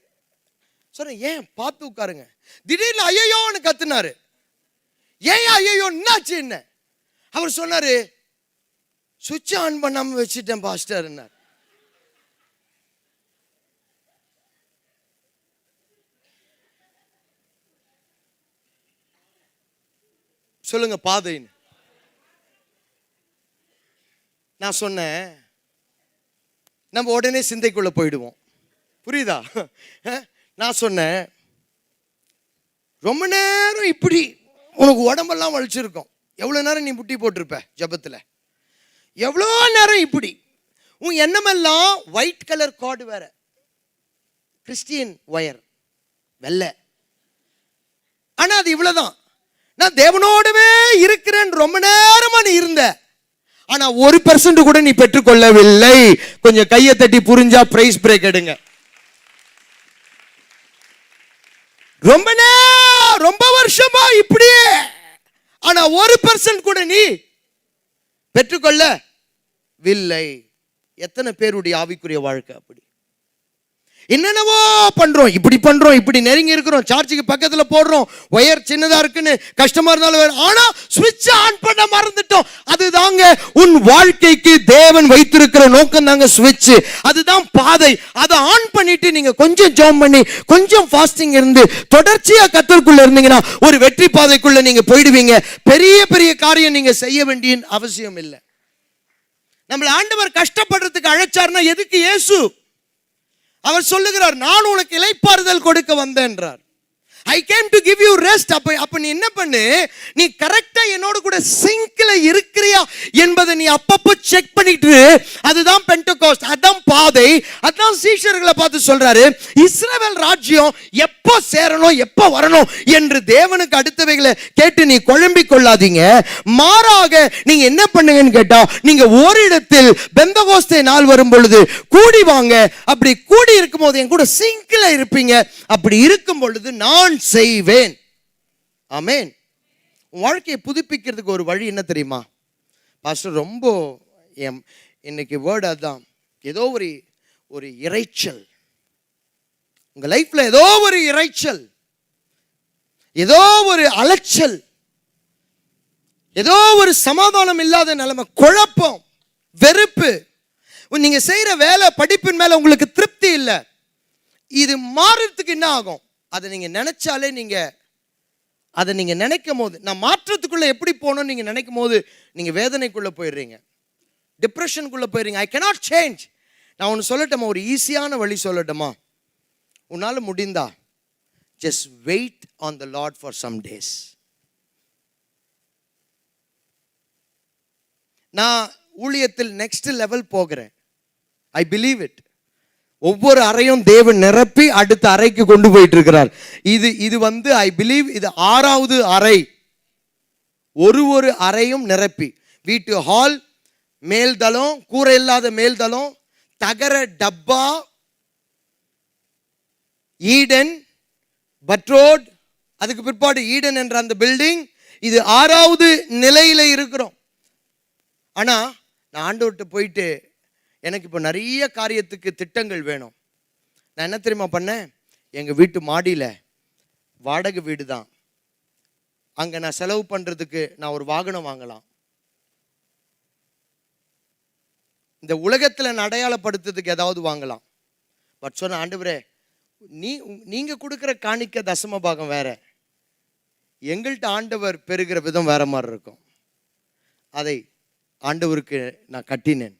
சொன்னேன், ஏன் பார்த்து உட்காருங்க. திடீர்னு ஐயோன்னு கத்துனாரு. ஏன் ஐயோ என்னாச்சு என்ன? அவர் சொன்னாரு, சுவிட்ச் ஆன் பண்ணாம வச்சுட்டேன் பாஸ்டர். சொல்லுங்க, பாதைன்னு. நான் சொன்னேன், நம்ம உடனே சிந்தைக்குள்ள போயிடுவோம், புரியுதா? நான் சொன்னேன், ரொம்ப நேரம் இப்படி உனக்கு உடம்பெல்லாம் வலிச்சிருக்கும். எவ்வளோ நேரம் நீ முட்டி போட்டிருப்ப ஜபத்தில்? எவ்வளோ நேரம் இப்படி உன் எண்ணமெல்லாம் ஒயிட் கலர் கார்டு வேற, கிறிஸ்டியன் ஒயர் வெள்ளை. ஆனா அது இவ்வளவுதான், நான் தேவனோடவே இருக்கிறேன் ரொம்ப நேரமா நீ இருந்த, ஆனா 1% கூட நீ பெற்றுக்கொள்ளவில்லை. கொஞ்சம் கையை தட்டி புரிஞ்சா பிரைஸ் பிரேக் எடுங்க. ரொம்ப வருஷமா இப்படியே, ஆனா 1% கூட நீ பெற்றுக்கொள்ளவில்லை. எத்தனை பேருடைய ஆவிக்குரிய வாழ்க்கை அப்படி? என்னென்னவோ பண்றோம், இப்படி பண்றோம், இப்படி நெருங்கி இருக்கிறோம், சார்ஜுக்கு பக்கத்துல போடுறோம், ஒயர் சின்னதா இருக்குன்னு கஷ்டமா இருந்தாலும், ஆனா சுவிட்ச் ஆன் பண்ண மறந்துட்டோம். அதுதாங்க உன் வாழ்க்கைக்கு தேவன் வைத்திருக்கிற நோக்கம் தாங்க சுவிட்ச். அதுதான் பாதை. அதை ஆன் பண்ணிட்டு நீங்க கொஞ்சம் ஜெபம் பண்ணி கொஞ்சம் ஃபாஸ்டிங் இருந்து தொடர்ச்சியா கர்த்தருக்குள்ள இருந்தீங்கன்னா ஒரு வெற்றி பாதைக்குள்ள நீங்க போயிடுவீங்க. பெரிய பெரிய காரியம் நீங்க செய்ய வேண்டிய அவசியம் இல்லை. நம்மள ஆண்டவர் கஷ்டப்படுறதுக்கு அழைச்சார்னா எதுக்கு? இயேசு அவர் சொல்லுகிறார், நான் உனக்கு இளைப்பாறுதல் கொடுக்க வந்தேன் என்றார். I came to give you rest. அப்ப நீ என்ன பண்ணு, நீ கரெக்டா என்னோட கூட சிங்க்ல இருக்கிறியா என்பதை நீ அப்பப்போ செக் பண்ணிட்டு, அதுதான் பெண்டகோஸ்ட், அதான் பாதை. அதான் சீஷர்களை பார்த்து சொல்றாரு, இஸ்ரவேல் ராஜ்யம் எப்போ சேரணும் எப்போ வரணும் என்று தேவனுக்கு அடுத்தவைகளை கேட்டு நீ குழம்பிக் கொள்ளாதீங்க. மாறாக நீங்க என்ன பண்ணுங்கன்னு கேட்டா, நீங்க ஓரிடத்தில் பெந்தகோஸ்தே நாள் வரும் பொழுது கூடி வாங்க. அப்படி கூடி இருக்கும் போது என் கூட சிங்க்ல இருப்பீங்க. அப்படி இருக்கும் பொழுது நான் செய்வேன். ஆமென். வாழ்க்கையை புதுப்பிக்கிறதுக்கு ஒரு வழி என்ன தெரியுமா பாஸ்டர்? ரொம்ப இன்னைக்கு வேர்டு அதான், ஏதோ ஒரு இறைச்சல் உங்க லைஃப்ல, ஏதோ ஒரு இறைச்சல், ஏதோ ஒரு அலைச்சல், ஏதோ ஒரு சமாதானம் இல்லாத நிலைமை, குழப்பம், வெறுப்பு, நீங்க செய்யற வேலை படிப்பின் மேல உங்களுக்கு திருப்தி இல்லை. இது மாறுறதுக்கு என்ன ஆகும்? அதை நீங்க நினைச்சாலே, அதை நீங்க நினைக்கும் போது, நான் மாற்றத்துக்குள்ள எப்படி போகணும்னு நீங்க நினைக்கும் போது நீங்க வேதனைக்குள்ள போயிடுறீங்க, டிப்ரெஷனுக்குள்ள போயிடுறீங்க. I cannot change. நான் ஒன்று சொல்லட்டுமா? ஒரு ஈஸியான வழி சொல்லட்டுமா? உன்னால முடிந்தா just wait on the Lord for some days. நான் ஊழியத்தில் நெக்ஸ்ட் லெவல் போகிறேன். I believe it. ஒவ்வொரு அறையும் தேவன் நிரப்பி அடுத்த அறைக்கு கொண்டு போயிட்டு இருக்கிறார். இது வந்து ஐ பிலீவ் இது 6வது அறை. ஒரு அறையும் நிரப்பி, வீட்டு ஹால், மேல்தளம், கூரை இல்லாத மேல்தளம், தகர டப்பா, ஈடன், பட்ரோட், அதுக்கு பிற்பாடு ஈடன் என்ற அந்த பில்டிங். இது 6வது நிலையில இருக்கிறோம். ஆனா நான் ஆண்டவர்கிட்ட போயிட்டு, எனக்கு இப்போ நிறைய காரியத்துக்கு திட்டங்கள் வேணும். நான் என்ன தெரியுமா பண்ணேன்? எங்கள் வீட்டு மாடியில் வாடகை வீடு தான், அங்கே நான் செலவு பண்ணுறதுக்கு நான் ஒரு வாகனம் வாங்கலாம். இந்த உலகத்தில் நான் அடையாளப்படுத்துறதுக்கு ஏதாவது வாங்கலாம். பட் சொன்ன ஆண்டவரே, நீங்கள் கொடுக்குற காணிக்க தசம பாகம் வேற, எங்கள்கிட்ட ஆண்டவர் பெறுகிற விதம் வேற மாதிரி இருக்கும். அதை ஆண்டவருக்கு நான் கட்டினேன்.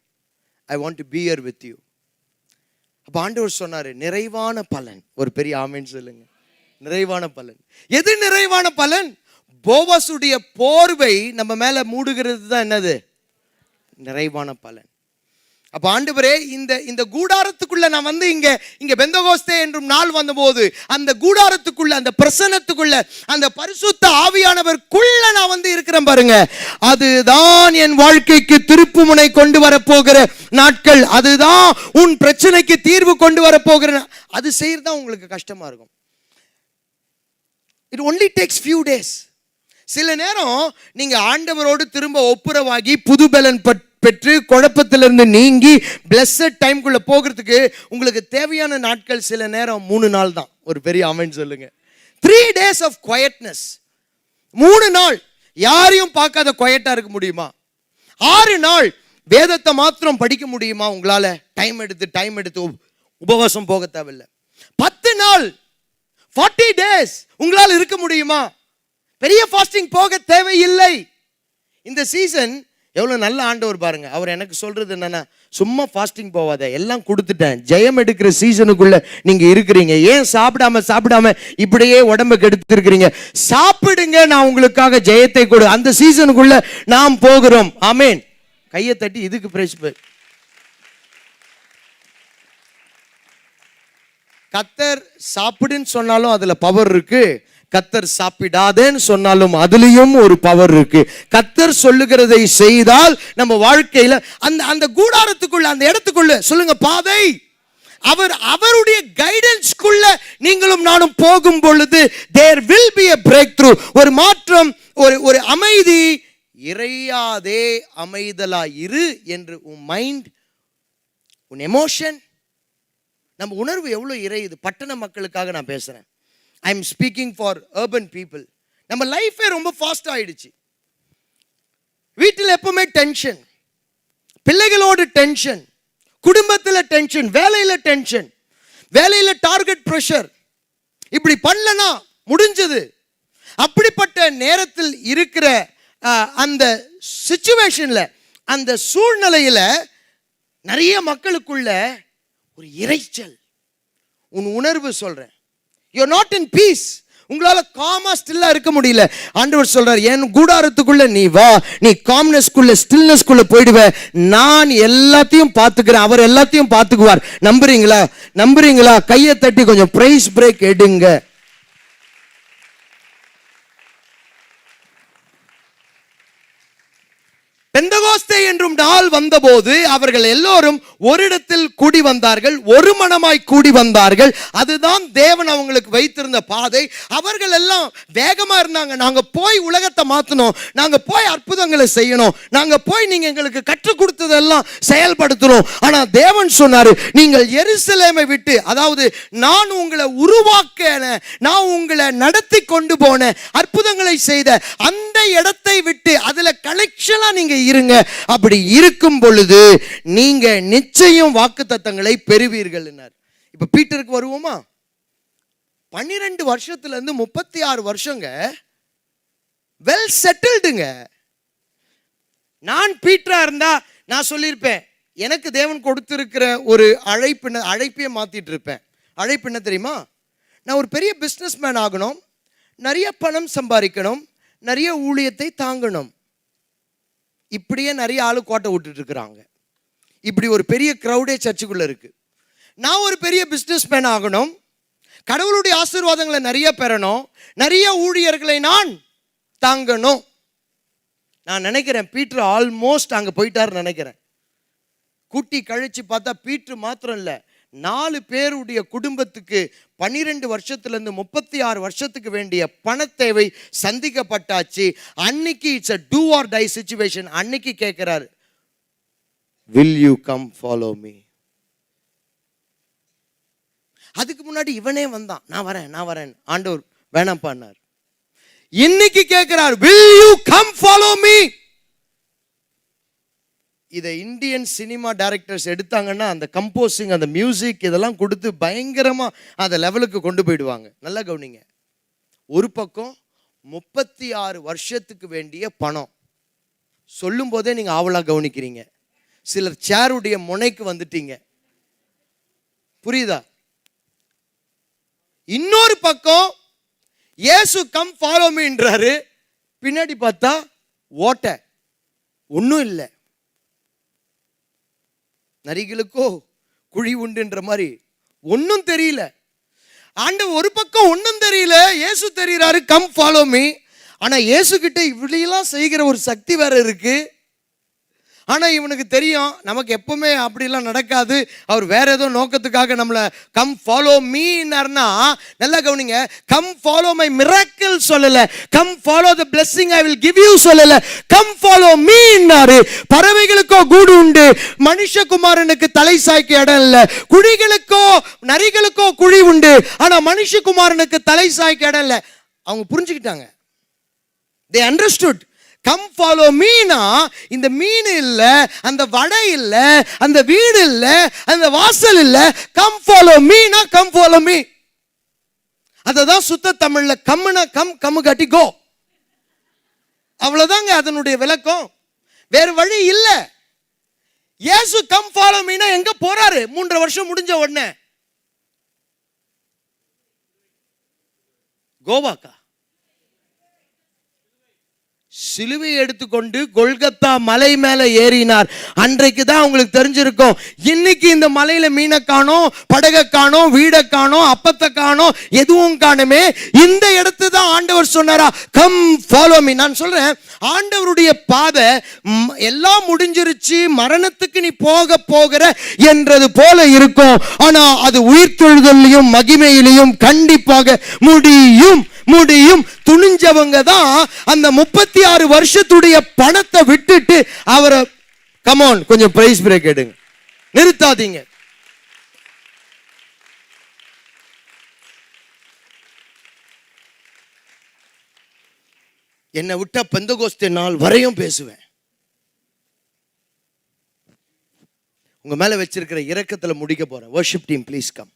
I want to be here with you. அப்ப ஆண்டவர் சொன்னாரு, நிறைவான பலன். ஒரு பெரிய ஆமென் சொல்லுங்க. நிறைவான பலன். எது நிறைவான பலன்? போவாசுடைய போர்வை நம்ம மேல மூடுகிறது தான் என்னது? நிறைவான பலன். அப்ப ஆண்டவரே, இந்த கூடாரத்துக்குள்ள நான் வந்து இங்க பெந்தகோஸ்தே என்றும் நாள் வந்தபோது, அந்த கூடாரத்துக்குள்ள, அந்த பிரசன்னத்துக்குள்ள, அந்த பரிசுத்த ஆவியானவருக்குள்ள நான் வந்து இருக்கிறேன் பாருங்க. அதுதான் என் வாழ்க்கைக்கு திருப்பு முனை கொண்டு வரப்போகிற நாட்கள். அதுதான் உன் பிரச்சனைக்கு தீர்வு கொண்டு வரப்போகிற. அது செய்யறதா உங்களுக்கு கஷ்டமா இருக்கும். It only takes few days. சில நேரம் நீங்க ஆண்டவரோடு திரும்ப ஒப்புரவாகி புது பலன் பெற்று குழப்பத்திலிருந்து நீங்கி பிளஸட் டைம்குள்ள போகிறதுக்கு உங்களுக்கு தேவையான நாட்கள் சில நேரம் 3 நாள் தான். ஒரு பெரிய ஆமென் சொல்லுங்க. 3 days of quietness. 3 நாள் யாரையும் பார்க்காத குவைட்டா இருக்க முடியுமா? 6 நாள் வேதத்தை மாத்திரம் படிக்க முடியுமா உங்களால? டைம் எடுத்து உபவாசம் போக தேவையில்லை. 10 நாள் 40 days உங்களால் இருக்க முடியுமா? பெரிய ஃபாஸ்டிங் போக தேவையில்லை. இந்த சீசன் எவ்வளோ நல்ல ஆண்டவர் பாருங்க. அவர் எனக்கு சொல்றது என்னன்னா, சும்மா ஃபாஸ்டிங் போவாத, எல்லாம் கொடுத்துட்டேன், ஜெயம் எடுக்கிற சீசனுக்குள்ள நீங்க இருக்கிறீங்க, ஏன் சாப்பிடாம இப்படியே உடம்பு கெடுத்து இருக்கிறீங்க, சாப்பிடுங்க, நான் உங்களுக்காக ஜெயத்தை கொடு, அந்த சீசனுக்குள்ள நாம் போகிறோம். ஆமேன். கையை தட்டி இதுக்கு பிரைஸ். கத்தர் சாப்பிடுன்னு சொன்னாலும் அதுல பவர் இருக்கு, கத்தர் சாப்பிடாதேன்னு சொன்னாலும் அதுலயும் ஒரு பவர் இருக்கு. கத்தர் சொல்லுகிறதை செய்தால் நம்ம வாழ்க்கையில அந்த கூடாரத்துக்குள்ள, அந்த இடத்துக்குள்ள சொல்லுங்க பாதை, அவருடைய கைடன்ஸ்க்குள்ள நீங்களும் நானும் போகும் பொழுது there will be a breakthrough, ஒரு மாற்றம், ஒரு அமைதி. இறையாதே அமைதலா இரு என்று உன் மைண்ட், உன் எமோஷன், நம்ம உணர்வு எவ்வளவு இறையுது. பட்டண மக்களுக்காக நான் பேசுறேன். I am speaking for urban people. நம்ம லைஃபே ரொம்ப ஃபாஸ்ட் ஆயிடுச்சு. வீட்டில் எப்பவுமே டென்ஷன், பிள்ளைகளோட டென்ஷன், குடும்பத்தில் டென்ஷன், வேலையில டென்ஷன், வேலையில டார்கெட் பிரஷர், இப்படி பண்ணலனா முடிஞ்சது. அப்படிப்பட்ட நேரத்தில் இருக்கிற அந்த சிச்சுவேஷன்ல, அந்த சூழ்நிலையில நிறைய மக்களுக்குள்ள ஒரு இறைச்சல், உன் உணர்வு சொல்றேன், you are not in peace. உங்களால காமா ஸ்டில்லா இருக்க முடியல. ஆண்டவர் சொல்றார், என் கூடாரத்துக்குள்ள நீ வா, நீ காம்னஸ்க்குள்ள, ஸ்டில்னஸ்க்குள்ள போயிடுவ, நான் எல்லாத்தையும் பார்த்துக்கிறேன், அவர் எல்லாத்தையும் பார்த்துக்குவார். நம்புறீங்களா? கையை தட்டி கொஞ்சம் பிரைஸ் பிரேக் எடுங்க. பெந்தகோஸ்தே என்றும் நாள் வந்தபோது அவர்கள் எல்லோரும் ஒரு இடத்தில் கூடி வந்தார்கள், ஒரு மனமாய் கூடி வந்தார்கள். அதுதான் தேவன் அவங்களுக்கு வைத்திருந்த பாதை. அவர்கள் எல்லாம் வேகமா இருந்தாங்க. நாங்க போய் உலகத்தை மாத்தணும், நாங்க போய் அற்புதங்களை செய்யணும், நாங்க போய் நீங்க எங்களுக்கு கற்றுக் கொடுத்ததெல்லாம் செயல்படுத்தணும். ஆனா தேவன் சொன்னாரு, நீங்கள் எருசலேமை விட்டு, அதாவது நான் உங்களை உருவாக்க, நான் உங்களை நடத்தி கொண்டு போன, அற்புதங்களை செய்த அந்த இடத்தை விட்டு அதுல கலெக்ஷனா நீங்க இருங்க. அப்படி இருக்கும் பொழுது நீங்க நிச்சயம் வாக்குத்தத்தங்களை பெறுவீர்கள். இப்ப பீட்டருக்கு வருவோமா? 12 வருஷத்துல இருந்து 36 வருஷங்க வெல் செட்டில்டுங்க. நான் பீட்டரா இருந்தா நான் சொல்லியிருப்பேன், எனக்கு தேவன் கொடுத்திருக்கிற ஒரு அழைப்பையே மாத்திட்டு இருப்பேன். அழைப்பு என்ன தெரியுமா? நான் ஒரு பெரிய பிசினஸ் மேன் ஆகணும், நிறைய பணம் சம்பாதிக்கணும், நிறைய ஊழியத்தை தாங்கணும். இப்படியே நிறைய ஆளு கோட்டை விட்டுட்டு இருக்கிறாங்க. இப்படி ஒரு பெரிய கிரௌடே சர்ச்சுக்குள்ள இருக்கு. நான் ஒரு பெரிய பிசினஸ் மேன் ஆகணும், கடவுளுடைய ஆசீர்வாதங்களை நிறைய பெறணும், நிறைய ஊழியர்களை நான் தாங்கணும். நான் நினைக்கிறேன் பீட்டர் ஆல்மோஸ்ட் அங்க போயிட்டாருன்னு நினைக்கிறேன். கூட்டி கழிச்சு பார்த்தா பீட்டர் மாத்திரம் இல்லை, 4 பேருடைய குடும்பத்துக்கு 12 வருஷத்துல 36 வருஷத்துக்கு வேண்டிய பண தேவை சந்திக்கப்பட்டாச்சு. அன்னைக்கு it's a do or die situation. அன்னைக்கு கேட்கிறாரு, will you come follow me? அதுக்கு முன்னாடி இவனே வந்தான், நான் வரேன். ஆண்டவர் வேணாம் பண்ணார். இன்னைக்கு கேட்கிறார், will you come follow me? இதை இந்தியன் சினிமா டைரக்டர்ஸ் எடுத்தாங்கன்னா அந்த கம்போசிங், அந்த மியூசிக் இதெல்லாம் கொடுத்து பயங்கரமா அந்த லெவலுக்கு கொண்டு போயிடுவாங்க. நல்லா கவனிங்க. ஒரு பக்கம் 36 வருஷத்துக்கு வேண்டிய பணம் சொல்லும் போதே நீங்க ஆவலா கவனிக்கிறீங்க. சிலர் சேருடைய முனைக்கு வந்துட்டீங்க, புரியுதா? இன்னொரு பக்கம் இயேசு கம் ஃபாலோ மீன்றாரு, பின்னாடி பார்த்தா ஓட்ட ஒன்றும் இல்லை. நரிகளுக்கோ குழி உண்டுன்ற மாதிரி ஒன்னும் தெரியல. ஆண்டவர் ஒரு பக்கம் ஒன்னும் தெரியல, இயேசு தெரிகிறாரு, கம் ஃபாலோ மீ. ஆனா இயேசு கிட்ட இப்படியெல்லாம் செய்கிற ஒரு சக்தி வேற இருக்கு. ஆனா இவனுக்கு தெரியும் நமக்கு எப்பவுமே அப்படிலாம் நடக்காது, அவர் வேற ஏதோ நோக்கத்துக்காக நம்மளை கம் ஃபாலோ மீன்னா. நல்லா கவனிங்க, கம் ஃபாலோ மை மிராக்கிள் சொல்லல, come follow the blessing I will give you சொல்லல, கம் ஃபாலோ மீன்னாரு. பறவைகளுக்கோ கூடு உண்டு, மனுஷகுமாரனுக்கு தலை சாய்க்க இடம் இல்லை. குழிகளுக்கோ நரிகளுக்கோ குழி உண்டு, ஆனா மனுஷகுமாரனுக்கு தலை சாய்க்க இடம் இல்லை. அவங்க புரிஞ்சுக்கிட்டாங்க, they understood. Come follow Meena இந்த மீன் இல்ல, அந்த வடை இல்ல, அந்த வீடு இல்ல, அந்த வாசல் இல்ல. Come follow Meena come follow me. அததான் சுத்த தமிழ்ல கம்முனா கம்மு காட்டி கோ, அவ்வளவுதாங்க அதனுடைய விளக்கம். வேற வழி இல்ல. இயேசு கம் ஃபாலோ மீனா எங்க போறாரு? 3.5 வருஷம் முடிஞ்ச உடனே கோவாக்கா சிலுவை எடுத்துக்கொண்டு கொல்கத்தா மலை மேல ஏறினார். அன்றைக்கு தான் உங்களுக்கு தெரிஞ்சிருக்கும், இன்னைக்கு இந்த மலையில மீனை காணோம், படகை காணோம், வீடை காணோம், அப்பத்தை காணோம், எதுவும் காணுமே. இந்த இடத்து தான் ஆண்டவர் சொன்னாரா, கம் ஃபாலோ மீ. நான் சொல்றேன், ஆண்டவருடைய பாதை எல்லாம் முடிஞ்சிருச்சு, மரணத்துக்கு நீ போகிற என்றது போல இருக்கும். ஆனா அது உயிர்த்தெழுதலையும் மகிமையிலையும் கண்டிப்பாக முடியும். துணிஞ்சவங்க தான் அந்த 36 வருஷத்துடைய பணத்தை விட்டுட்டு அவரை கமான் கொஞ்சம் பிரைஸ் பிரேக் எடுங்க, நிறுத்தாதீங்க. என்னை விட்ட பெந்தகோஸ்தே நாள் வரையும் பேசுவேன். உங்க மேல வச்சிருக்கிற இரக்கத்துல முடிக்க போறேன். Worship team please come.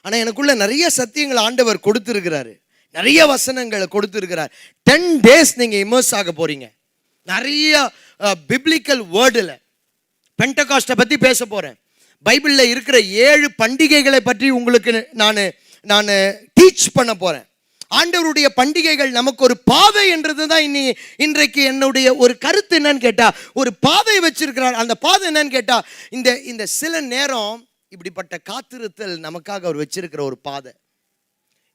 ஆனா எனக்குள்ள நிறைய சத்தியங்களை ஆண்டவர் கொடுத்திருக்கிறாரு, நிறைய வசனங்களை கொடுத்திருக்கிறார். 10 days நீங்க இமர்ஸ் ஆக போறீங்க. நிறைய பிப்ளிக்கல் வேர்டுல பெண்டகாஸ்டை பத்தி பேச போறேன். பைபிள்ல இருக்கிற 7 பண்டிகைகளை பற்றி உங்களுக்கு நான் டீச் பண்ண போறேன். ஆண்டவருடைய பண்டிகைகள் நமக்கு ஒரு பாதை என்றதுதான் இன்றைக்கு என்னுடைய ஒரு கருத்து. என்னன்னு கேட்டா, ஒரு பாதை வச்சிருக்கிறார். அந்த பாதை என்னன்னு கேட்டா, இந்த சில நேரம் இப்படிப்பட்ட காத்திருத்தல் நமக்காக அவர் வச்சிருக்கிற ஒரு பாதை.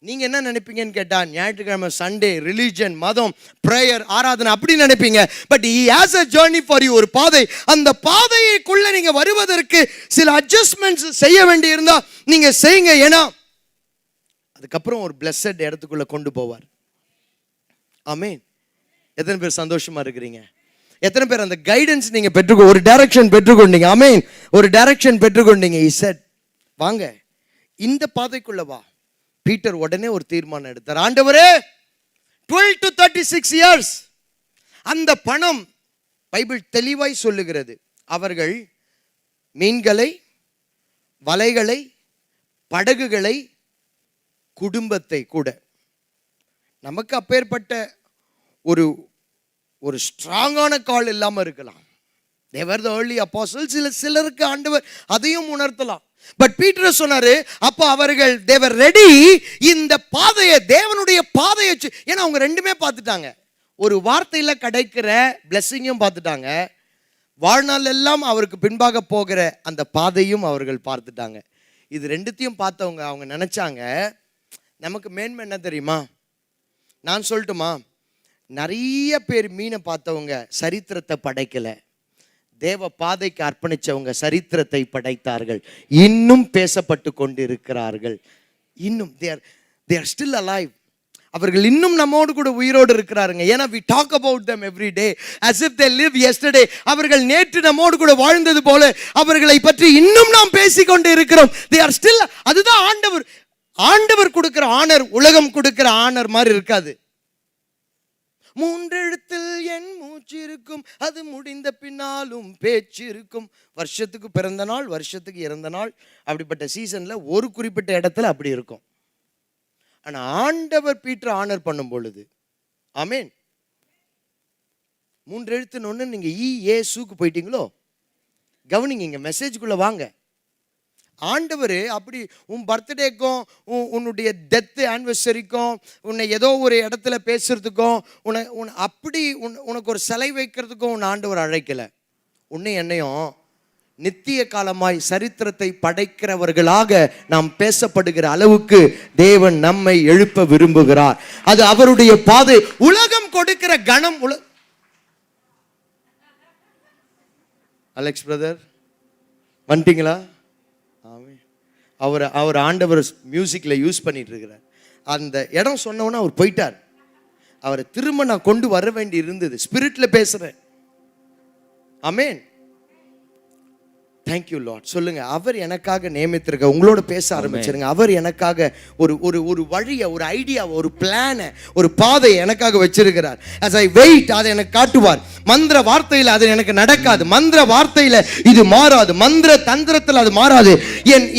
நீங்க என்ன நினைப்பீங்கன்னு கேட்டா, ஞாயிற்றுக்கிழமை சண்டே ரிலிஜன், மதம், பிரேயர், ஆராதனை அப்படி நினைப்பீங்க. But he has a journey for you. ஒரு பாதை. அந்த பாதைக்குள்ள நீங்க வருவதற்கு சில அட்ஜஸ்ட்மெண்ட்ஸ் செய்ய வேண்டி இருந்தா நீங்க செய்யுங்க. ஏன்னா அதுக்கப்புறம் ஒரு பிளஸட் இடத்துக்குள்ள கொண்டு போவார். ஆமென். எத்தனை பேர் சந்தோஷமா இருக்கிறீங்க? எத்தனை பேர் அந்த கைடன்ஸ் நீங்க ஒரு டைரக்ஷன் பெற்றுக்கொண்டீங்க? ஆமென். ஒரு டைரக்ஷன் பெற்றுக்கொண்டீங்க. he said வாங்க இந்த பாதைக்குள்ள வா. பீட்டர் உடனே ஒரு தீர்மானம் எடுத்தார். ஆண்டவரே, 12 to 36 years அந்த பணம், பைபிள் தெளிவாய் சொல்லுகிறது, அவர்கள் மீன்களை, வலைகளை, படகுகளை, குடும்பத்தை கூட. நமக்கு அப்பேற்பட்ட ஒரு ஸ்ட்ராங்கான கால் இல்லாம இருக்கலாம். they were the early apostles. சிலருக்கு ஆண்டவர் அதையும் உணர்த்தலாம். பட் பீட்டர் சொன்னாரு, அப்ப அவர்கள் they were ready. இந்த பாதையை, தேவனுடைய பாதையை, ஏன்னா அவங்க ரெண்டுமே பார்த்துட்டாங்க. ஒரு வார்த்தையில கிடைக்கிற பிளெஸிங்கும் பார்த்துட்டாங்க, வாழ்நாள் எல்லாம் அவருக்கு பின்பாக போகிற அந்த பாதையும் அவர்கள் பார்த்துட்டாங்க. இது ரெண்டுத்தையும் பார்த்தவங்க அவங்க நினைச்சாங்க, நமக்கு மேன்மை என்ன தெரியுமா? நான் சொல்லட்டுமா? நிறைய பேர் மீனை பார்த்தவங்க சரித்திரத்தை படைக்கல, தேவ பாதைக்கு அர்ப்பணிச்சவங்க சரித்திரத்தை படைத்தார்கள். இன்னும் பேசப்பட்டு கொண்டிருக்கிறார்கள். இன்னும் they are still alive. அவர்கள் இன்னும் நம்மோடு கூட உயிரோடு இருக்கிறாருங்க. ஏன்னா we talk about them every day as if they live yesterday. அவர்கள் நேற்று நம்மோடு கூட வாழ்ந்தது போல அவர்களை பற்றி இன்னும் நாம் பேசிக்கொண்டு இருக்கிறோம். they are still. அதுதான் ஆண்டவர் கொடுக்கிற ஆனர் உலகம் கொடுக்கிற ஆனர் மாதிரி இருக்காது. 3 எழுத்தில் என் மூச்சு இருக்கும், அது முடிந்த பின்னாலும் பேச்சு இருக்கும். வருஷத்துக்கு பிறந்த நாள், வருஷத்துக்கு இறந்த நாள், அப்படிப்பட்ட சீசன்ல ஒரு குறிப்பிட்ட இடத்துல அப்படி இருக்கும். ஆனா ஆண்டவர் பீட்டர் ஆனர் பண்ணும் பொழுது, ஆமென், 3 எழுத்துன்னு நீங்க இயேசுக்கு போயிட்டீங்களோ? கவனிங்க, மெசேஜுக்குள்ள வாங்க. ஆண்டவர் அப்படி உன் பர்த்டேக்கும் உன்னுடைய டெத் ஆனிவர்சரிக்கும் உன்னை ஏதோ ஒரு இடத்துல பேசுறதுக்கும் அப்படி உனக்கு ஒரு சிலை வைக்கிறதுக்கும் உன் ஆண்டவர் அழைக்கல. உன்னை என்னையும் நித்திய காலமாய் சரித்திரத்தை படைக்கிறவர்களாக நாம் பேசப்படுகிற அளவுக்கு தேவன் நம்மை எழுப்ப விரும்புகிறார். அது அவருடைய பாதை. உலகம் கொடுக்கிற கணம். அலெக்ஸ் பிரதர் வந்துட்டீங்களா? அவர் ஆண்டவர் மியூசிக்ல யூஸ் பண்ணிட்டு இருக்கிறார். அந்த இடம் சொன்னவொன்னே அவர் போயிட்டார். அவரை திரும்ப நான் கொண்டு வர வேண்டி இருந்தது. ஸ்பிரிட்ல பேசுறேன். ஆமென். Thank you Lord. சொல்லுங்க, அவர் எனக்காக நியமித்திருக்க. உங்களோட பேச ஆரம்பிச்சிருங்க. அவர் எனக்காக ஒரு ஒரு ஒரு வழியை, ஒரு ஐடியாவை, ஒரு பிளானை, ஒரு பாதையை எனக்காக வச்சிருக்கிறார். as I wait, அதை எனக்கு காட்டுவார். மந்திர வார்த்தையில் அது எனக்கு நடக்காது, மந்திர வார்த்தையில் இது மாறாது, மந்திர தந்திரத்தில் அது மாறாது.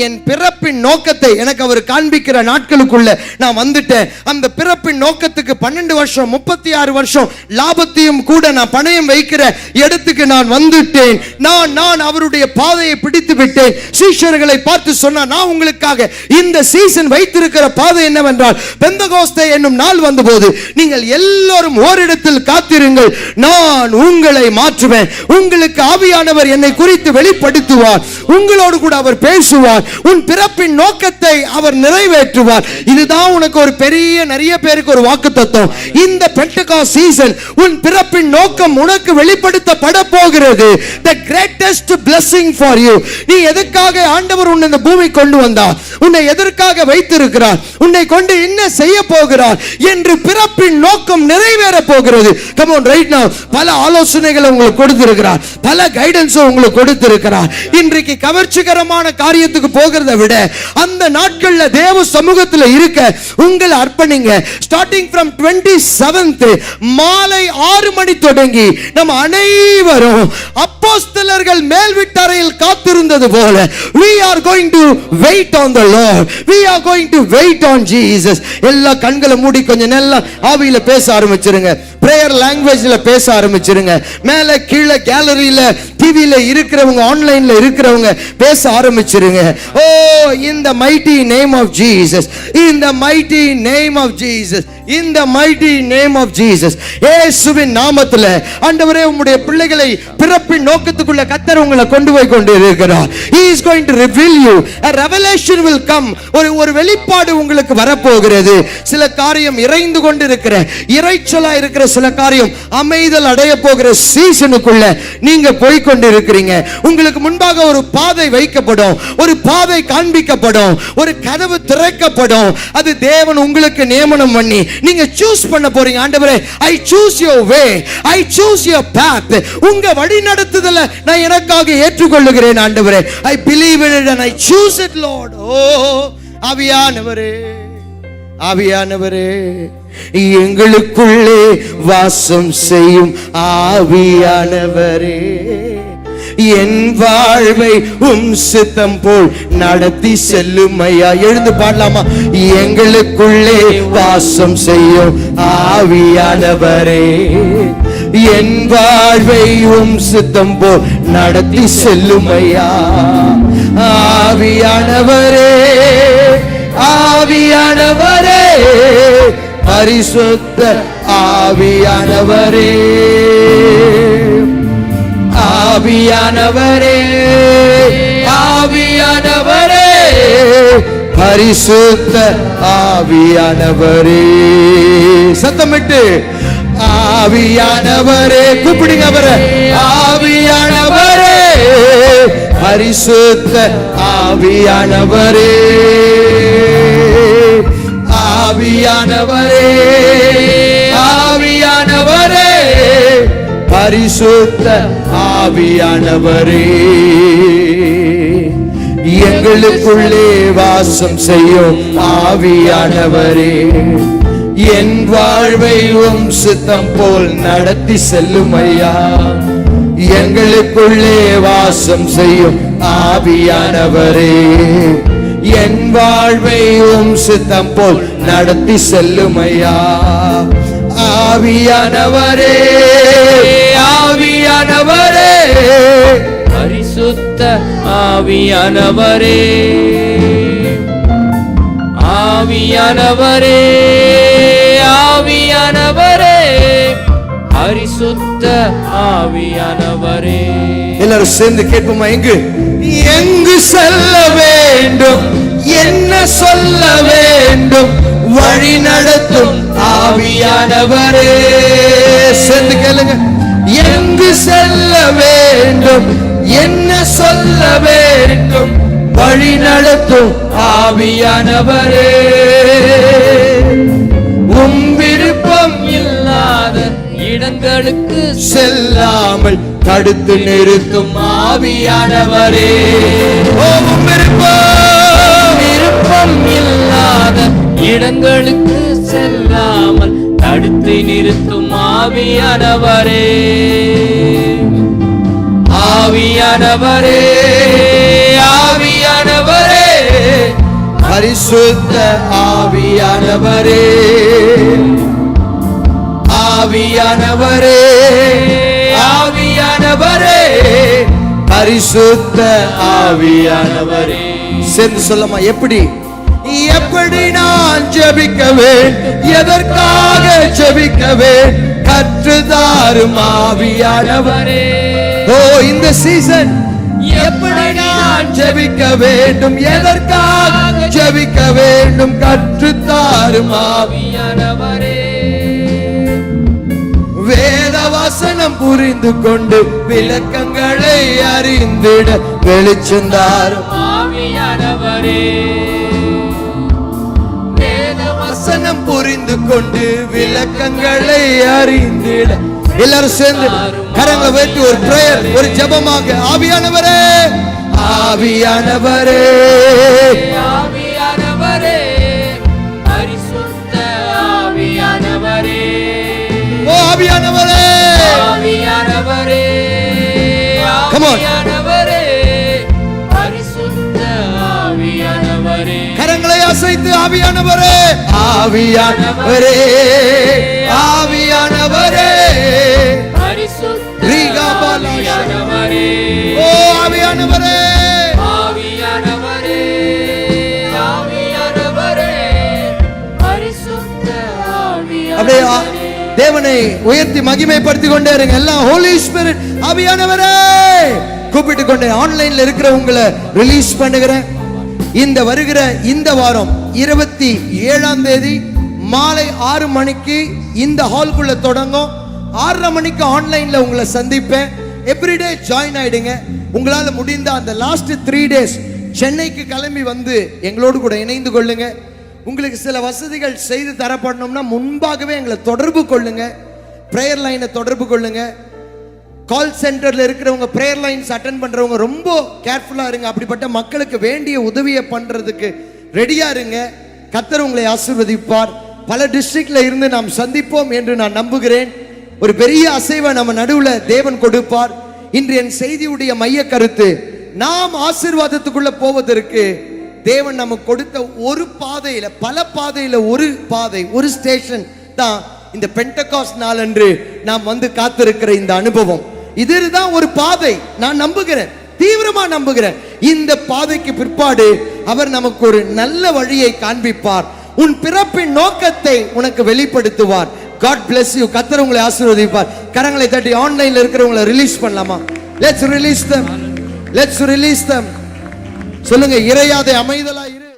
என் பிறப்பின் நோக்கத்தை எனக்கு அவர் காண்பிக்கிற நாட்களுக்குள்ள நான் வந்துட்டேன். அந்த பிறப்பின் நோக்கத்துக்கு 12 வருஷம் 36 வருஷம் லாபத்தையும் கூட நான் பணயம் வைக்கிற இடத்துக்கு நான் வந்துட்டேன். நான் அவருடைய பாதையை பிடித்து விட்டேன். சீஷர்களை பார்த்து சொன்னா, நான் உங்களுக்காக இந்த சீசன் வைத்திருக்கிற பாதை என்னவென்றால், பெந்தகோஸ்தே என்னும் நாள் வந்தபோது நீங்கள் எல்லோரும் ஓரிடத்தில் காத்திருங்கள், நான் உங்களை மாற்றுவேன். உங்களுக்கு ஆவியானவர் என்னை குறித்து வெளிப்படுத்துவார், உங்களோடு கூட அவர் பேசுவார், உன் பிறப்பின் நோக்கத்தை அவர் நிறைவேற்றுவார். இதுதான் உனக்கு ஒரு பெரிய, நிறைய பேருக்கு ஒரு வாக்குத்தத்தம். இந்த பெண்டகாஸ்ட் சீசன் உன் பிறப்பின் நோக்கம் உனக்கு வெளிப்படுத்தப்பட போகிறது. the greatest blessing for you. நீ எதற்காக ஆண்டவர் உன்னை இந்த பூமி கொண்டு வந்தார், உன்னை எதற்காக வைத்திருக்கிறார், உன்னை கொண்டு என்ன செய்ய போகிறார் என்று பிறப்பின் நோக்கம் நிறைவேற போகிறது. come on right now. பல ஆலோசனைகளை உங்களுக்கு கொடுத்திருக்கிறார், பல கைடன்ஸ் உங்களுக்கு கொடுத்திருக்கிறார். இன்றைக்கு கவர்ச்சிகரமான காரியத்துக்கு போகிறதை விட அந்த நாட்கள்ல தேவ சமூகத்தில் இருக்க உங்களை அர்ப்பணிங்க. ஸ்டார்டிங் from 27th மாலை 6 மணி தொடங்கி நம்ம அனைவரும் அப்போஸ்தலர்கள் மேல் வீட்டறையில் காத்திருந்தது போல we are going to wait on the Lord, we are going to wait on Jesus. எல்லா கண்களை மூடி கொஞ்சம் நல்லா ஆவியில பேச ஆரம்பிச்சிருங்க, பிரேயர் லாங்குவேஜ்ல பேச ஆரம்பிச்சிருங்க. மேல கீழே கேலரியில டிவில இருக்கிறவங்க, ஆன்லைன்ல இருக்கிறவங்க பேச ஆரம்பிச்சிருங்க. ஓ, in the mighty name of Jesus, in the mighty name of Jesus, in the mighty name of Jesus. இயேசுவின் நாமத்தில ஆண்டவரே, உம்முடைய பிள்ளைகளை பிறப்பின் நோக்கத்துக்குள்ள கர்த்தர் உங்களை கொண்டு போய் கொண்டு இருக்கிறார். He is going to reveal you. A revelation will come. ஒரு வெளிப்பாடு உங்களுக்கு வரப்போகிறது. சில காரியம் இறைந்து கொண்டு இருக்கிற, இறைச்சலா இருக்கிற சில காரியம் அமைதல் அடைய போகிற சீசனுக்குள்ள நீங்க போய் கொண்டு இருக்கிறீங்க. உங்களுக்கு முன்பாக ஒரு பாதை வைக்கப்படும், ஒரு பாதை காண்பிக்கப்படும், ஒரு கதவு திறக்கப்படும். அது தேவன் உங்களுக்கு நியமனம் பண்ணி நீங்க சூஸ் பண்ண போறீங்க. ஆண்டவரே, I choose your way, I choose your path. உங்க வழி நடத்துதலை நான் எனக்காக ஏற்றுக்கொள்ளுகிறேன் ஆண்டவரே. I believe in it and I choose it, Lord. Oh, ஆவியானவரே, ஆவியானவரே, எங்களுக்குள்ளே வாசம் செய்யும் ஆவியானவரே, என் வாழ்வை உம் சித்தம் போல் நடத்தி செல்லுமையா. எழுந்து பாடலாமா? எங்களுக்குள்ளே வாசம் செய்யும் ஆவியானவரே, என் வாழ்வை உம் சித்தம் போல் நடத்தி செல்லுமையா. ஆவியானவரே, ஆவியானவரே, பரிசுத்த ஆவியானவரே, ஆவியானவரே, ஆவியானவரே, பரிசுத்த ஆவியானவரே. சத்தமிட்டு ஆவியானவரே கூப்பிடுங்க அவரை. ஆவியானவரே, பரிசுத்த ஆவியானவரே, ஆவியானவரே, ஆவியானவரே, பரிசுத்த ஆவியானவரே, எங்களுக்குள்ளே வாசம் செய்யும் ஆவியானவரே, என் வாழ்வை உம் சித்தம் போல் நடத்தி செல்லும் ஐயா. எங்களுக்குள்ளே வாசம் செய்யும் ஆவியானவரே, என் வாழ்வை உம் சித்தம் போல் நடத்தி செல்லும் ஐயா. ஆவியானவரே, ஆவியானவரே, பரிசுத்த ஆவியானவரே, ஆவியானவரே, ஆவியானவரே, பரிசுத்த ஆவியானவரே. எல்லாரும் சேர்ந்து கேட்போமா? எங்கு செல்ல வேண்டும், என்ன சொல்ல வேண்டும், வழி நடத்தும் ஆவியானவரே. சேர்ந்து கேளுங்க. எங்கு செல்ல வேண்டும், என்ன சொல்ல வேண்டும், வழி நடத்தும் ஆவியானவரே. உம் விருப்பம் இல்லாத இடங்களுக்கு செல்லாமல் தடுத்து நிறுத்தும் ஆவியானவரே. ஓவும் விருப்பம் விருப்பம் இல்லாத இடங்களுக்கு செல்லாமல் தடுத்து நிறுத்தும் ஆவியானவரே. ஆவியானவரே, ஆவியானவரே, பரிசுத்த ஆவியானவரே, ஆவியானவரே, ஆவியானவரே, பரிசுத்த ஆவியானவரே. சேர்ந்து சொல்லமா? எப்படி எப்படி நான் ஜெபிக்கவேன், எதற்காக ஜெபிக்கவேன், கற்றுதாரும் ஆவியானவரே. ஓ இந்த சீசன் எப்படி நான் ஜெபிக்க வேண்டும், எதற்காக ஜெபிக்க வேண்டும், கற்றுத்தாரும் ஆவியானவரே. வேத வசனம் புரிந்து கொண்டு விளக்கங்களை அறிந்திட வெளிச்சந்தாரும் ஆவியானவரே. வேத வசனம் புரிந்து கொண்டு விளக்கங்களை அறிந்திட. எல்லாரும் சேர்ந்து கரங்களை வைத்து ஒரு பிரேயர், ஒரு ஜெபமாக. ஆவியானவரே, ஆவியானவரே, ஆவியானவரே, பரிசுத்த ஆவியானவரே. ஓ ஆவியானவரே, ஆவியானவரே, Come on. ஆவியானவரே, பரிசுத்த ஆவியானவரே. கரங்களை அசைத்து ஆவியானவரே, ஆவியானவரே, ஆவியானவரே, பரிசுத்த ரீகாபாலாஷா. ஆவியானவரே. ஓ ஆவியானவரே, ஆவியானவரே, ஆவியானவரே, பரிசுத்த அப்படியே ஆவியானவரே. தேவனை உயர்த்தி மகிமைப்படுத்தி கொண்டே இருங்க. எல்லாம் ஹோலி ஸ்பிரிட் ஆவியானவரே கூப்பிட்டு கொண்டே. ஆன்லைன்ல இருக்கிற உங்களை ரிலீஸ் பண்ணுகிறேன். இந்த வருகிற இந்த வாரம் 27ஆம் தேதி மாலை 6 மணிக்கு இந்த ஹால்குள்ள தொடங்கும். 6:30 மணிக்கு ஆன்லைன்ல உங்களை சந்திப்பேன். எவ்ரிடே ஜாயின் ஆயிடுங்க. உங்களால முடிந்த அந்த லாஸ்ட் 3 டேஸ் சென்னைக்கு கிளம்பி வந்து எங்களோடு கூட இணைந்து கொள்ளுங்க. உங்களுக்கு சில வசதிகள் செய்து தரப்படணும்னா முன்பாகவே எங்களை தொடர்பு கொள்ளுங்க. பிரேயர் லைனை தொடர்பு கொள்ளுங்க. கால் சென்டர்ல இருக்கிறவங்க, பிரேயர் லைன்ஸ் அட்டென்ட் பண்றவங்க ரொம்ப கேர்ஃபுல்லா இருங்க. அப்படிப்பட்ட மக்களுக்கு வேண்டிய உதவியை பண்றதுக்கு ரெடியா இருங்க. கர்த்தர் உங்களை ஆசீர்வதிப்பார். பல டிஸ்ட்ரிக்ட்ல இருந்து நாம் சந்திப்போம் என்று நான் நம்புகிறேன். ஒரு பெரிய அசைவை நம்ம நடுவுல தேவன் கொடுப்பார். இன்று என் செய்தியுடைய மைய கருத்து, நாம் ஆசீர்வாதத்துக்குள்ள போவதற்கு தேவன் நமக்கு கொடுத்த ஒரு பாதையில, பல பாதையில ஒரு பாதை, ஒரு ஸ்டேஷன் தான் இந்த பெண்டகாஸ்ட் நாள் அன்று நாம் வந்து காத்திருக்கிற இந்த அனுபவம். இதுதான் ஒரு பாதை. நான் நம்புகிறேன், தீவிரமா நம்புகிறேன். இந்த பாதைக்கு பிற்பாடு அவர் நமக்கு ஒரு நல்ல வழியை காண்பிப்பார். உன் பிறப்பின் நோக்கத்தை உனக்கு வெளிப்படுத்துவார். God bless you. கர்த்தர் உங்களை ஆசீர்வதிப்பார். கரங்களை தட்டி ஆன்லைன்ல இருக்கிறவங்களை ரிலீஸ் பண்ணலாமா? Let's release them. Let's release them. சொல்லுங்க, இறையாதே அமைதலா இரு.